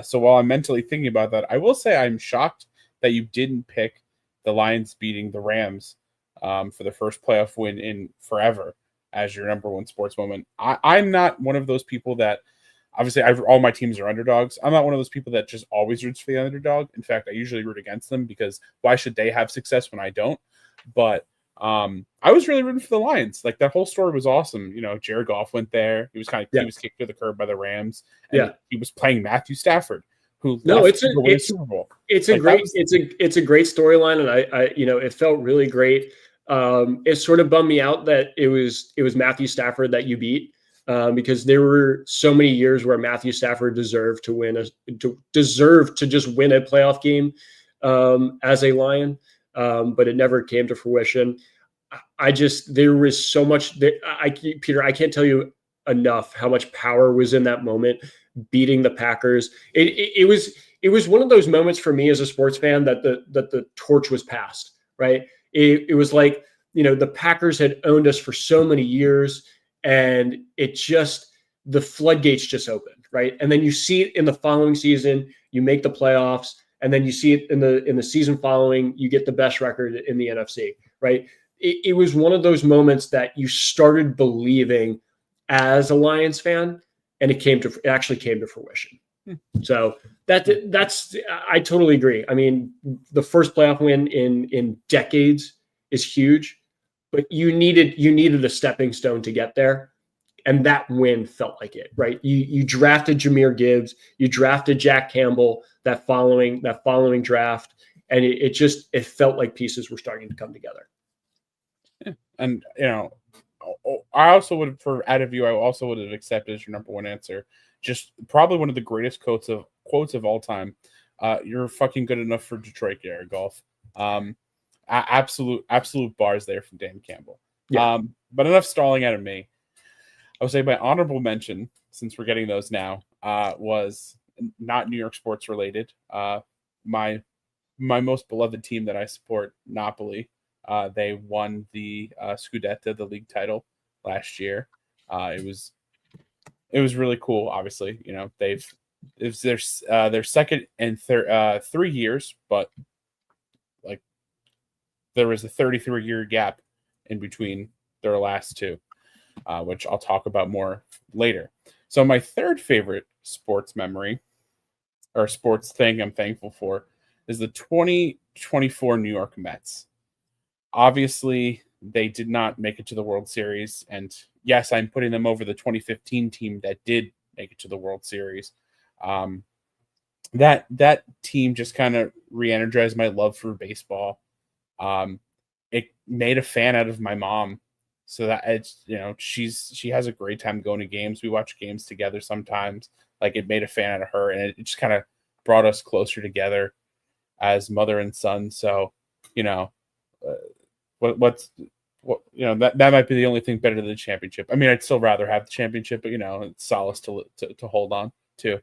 So while I'm mentally thinking about that, I will say I'm shocked that you didn't pick the Lions beating the Rams for the first playoff win in forever as your number 1 sports moment. I'm not one of those people that, obviously, all my teams are underdogs. I'm not one of those people that just always roots for the underdog. In fact, I usually root against them because why should they have success when I don't? But I was really rooting for the Lions. Like, that whole story was awesome. Jared Goff went there. He was he was kicked to the curb by the Rams, and he was playing Matthew Stafford, who it's a Super Bowl. It's a great storyline, and I it felt really great. It sort of bummed me out that it was Matthew Stafford that you beat. Because there were so many years where Matthew Stafford deserved to just win a playoff game as a Lion, but it never came to fruition. There was so much that Peter, I can't tell you enough how much power was in that moment, beating the Packers. It was one of those moments for me as a sports fan that the torch was passed, right? It was like, the Packers had owned us for so many years. And the floodgates just opened, right? And then you see it in the following season, you make the playoffs, and then you see it in the season following, you get the best record in the NFC, right? It was one of those moments that you started believing as a Lions fan, and it actually came to fruition. So that's I totally agree. I mean, the first playoff win in decades is huge. But you needed a stepping stone to get there, and that win felt like it, right? You drafted Jahmyr Gibbs, you drafted Jack Campbell that following draft, and it felt like pieces were starting to come together. Yeah. And I also would I also would have accepted as your number 1 answer. Just probably one of the greatest quotes of all time. You're fucking good enough for Detroit, Jared Goff. Absolute bars there from Dan Campbell. Yeah. But enough stalling out of me. I would say my honorable mention, since we're getting those now, was not New York sports related. My most beloved team that I support, Napoli, they won the Scudetto, the league title, last year. It was really cool. Obviously, it's their second and 3 years, but there was a 33-year gap in between their last 2, which I'll talk about more later. So my third favorite sports memory or sports thing I'm thankful for is the 2024 New York Mets. Obviously, they did not make it to the World Series. And yes, I'm putting them over the 2015 team that did make it to the World Series. That team just kind of re-energized my love for baseball. It made a fan out of my mom, so that it's, she has a great time going to games. We watch games together sometimes. Like, it made a fan out of her, and it just kind of brought us closer together as mother and son. So, that might be the only thing better than the championship. I mean, I'd still rather have the championship, but it's solace to hold on to.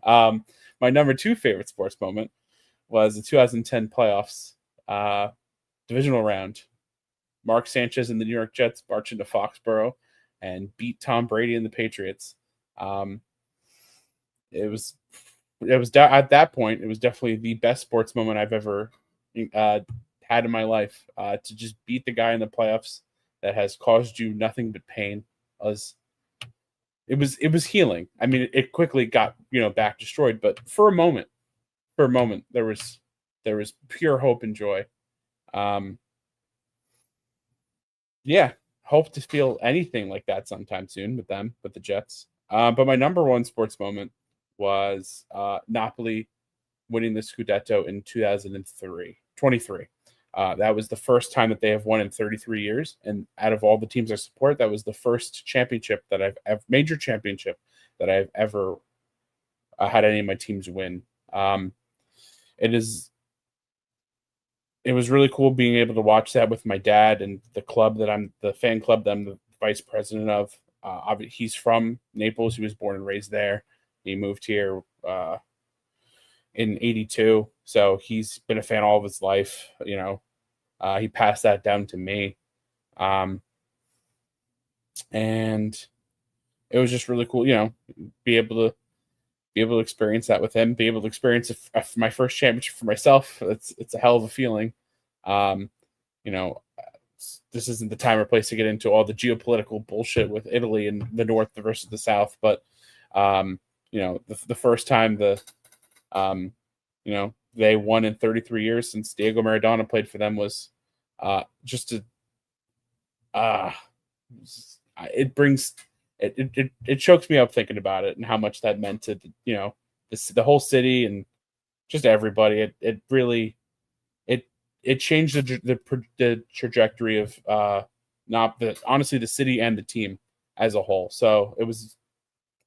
My number 2 favorite sports moment was the 2010 playoffs, divisional round. Mark Sanchez and the New York Jets marched into Foxborough and beat Tom Brady and the Patriots. It was at that point, it was definitely the best sports moment I've ever had in my life. To just beat the guy in the playoffs that has caused you nothing but pain. It was healing. I mean, it quickly got back destroyed, but for a moment there was pure hope and joy. Hope to feel anything like that sometime soon with the Jets. But my number 1 sports moment was Napoli winning the Scudetto in 2023. That was the first time that they have won in 33 years. And out of all the teams I support, that was the first major championship that I've ever had any of my teams win. It was really cool being able to watch that with my dad and the fan club that I'm the vice president of. He's from Naples. He was born and raised there. He moved here in 82. So he's been a fan all of his life. He passed that down to me. And it was just really cool, be able to experience that with him, be able to experience my first championship for myself. It's a hell of a feeling. This isn't the time or place to get into all the geopolitical bullshit with Italy and the North versus the South, but the first time they won in 33 years since Diego Maradona played for them was it chokes me up thinking about it and how much that meant to the whole city and just everybody. It really changed the trajectory of honestly the city and the team as a whole. So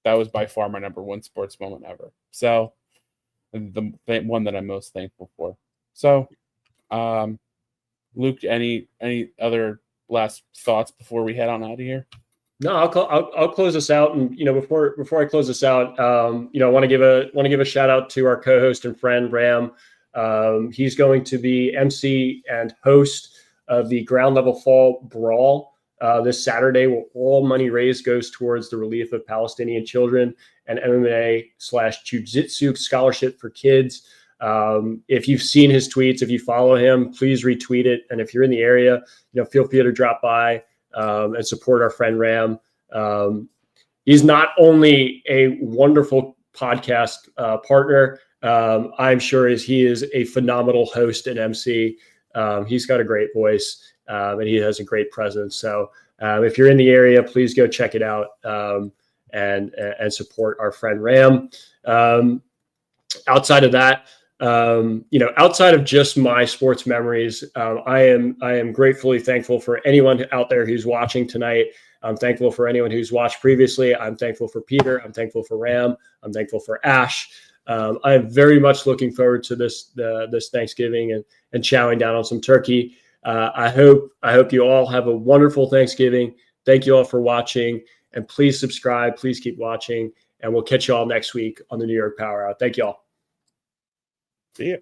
that was by far my number 1 sports moment ever. So the one that I'm most thankful for. So, Luke, any other last thoughts before we head on out of here? No, I'll close this out, and before I close this out, I want to give a shout out to our co-host and friend Ram. He's going to be MC and host of the Ground Level Fall Brawl this Saturday, where all money raised goes towards the relief of Palestinian children and MMA/Jiu-Jitsu scholarship for kids. If you've seen his tweets, if you follow him, please retweet it. And if you're in the area, feel free to drop by and support our friend Ram. He's not only a wonderful podcast partner, I'm sure he is a phenomenal host and MC. He's got a great voice and he has a great presence. So if you're in the area, please go check it out and support our friend Ram. Outside of that, outside of just my sports memories, I am gratefully thankful for anyone out there who's watching tonight. I'm thankful for anyone who's watched previously. I'm thankful for Peter. I'm thankful for Ram. I'm thankful for Ash. I'm very much looking forward to this Thanksgiving and chowing down on some turkey. I hope you all have a wonderful Thanksgiving. Thank you all for watching, and please subscribe. Please keep watching, and we'll catch you all next week on the New York Power Hour. Thank you all. See you.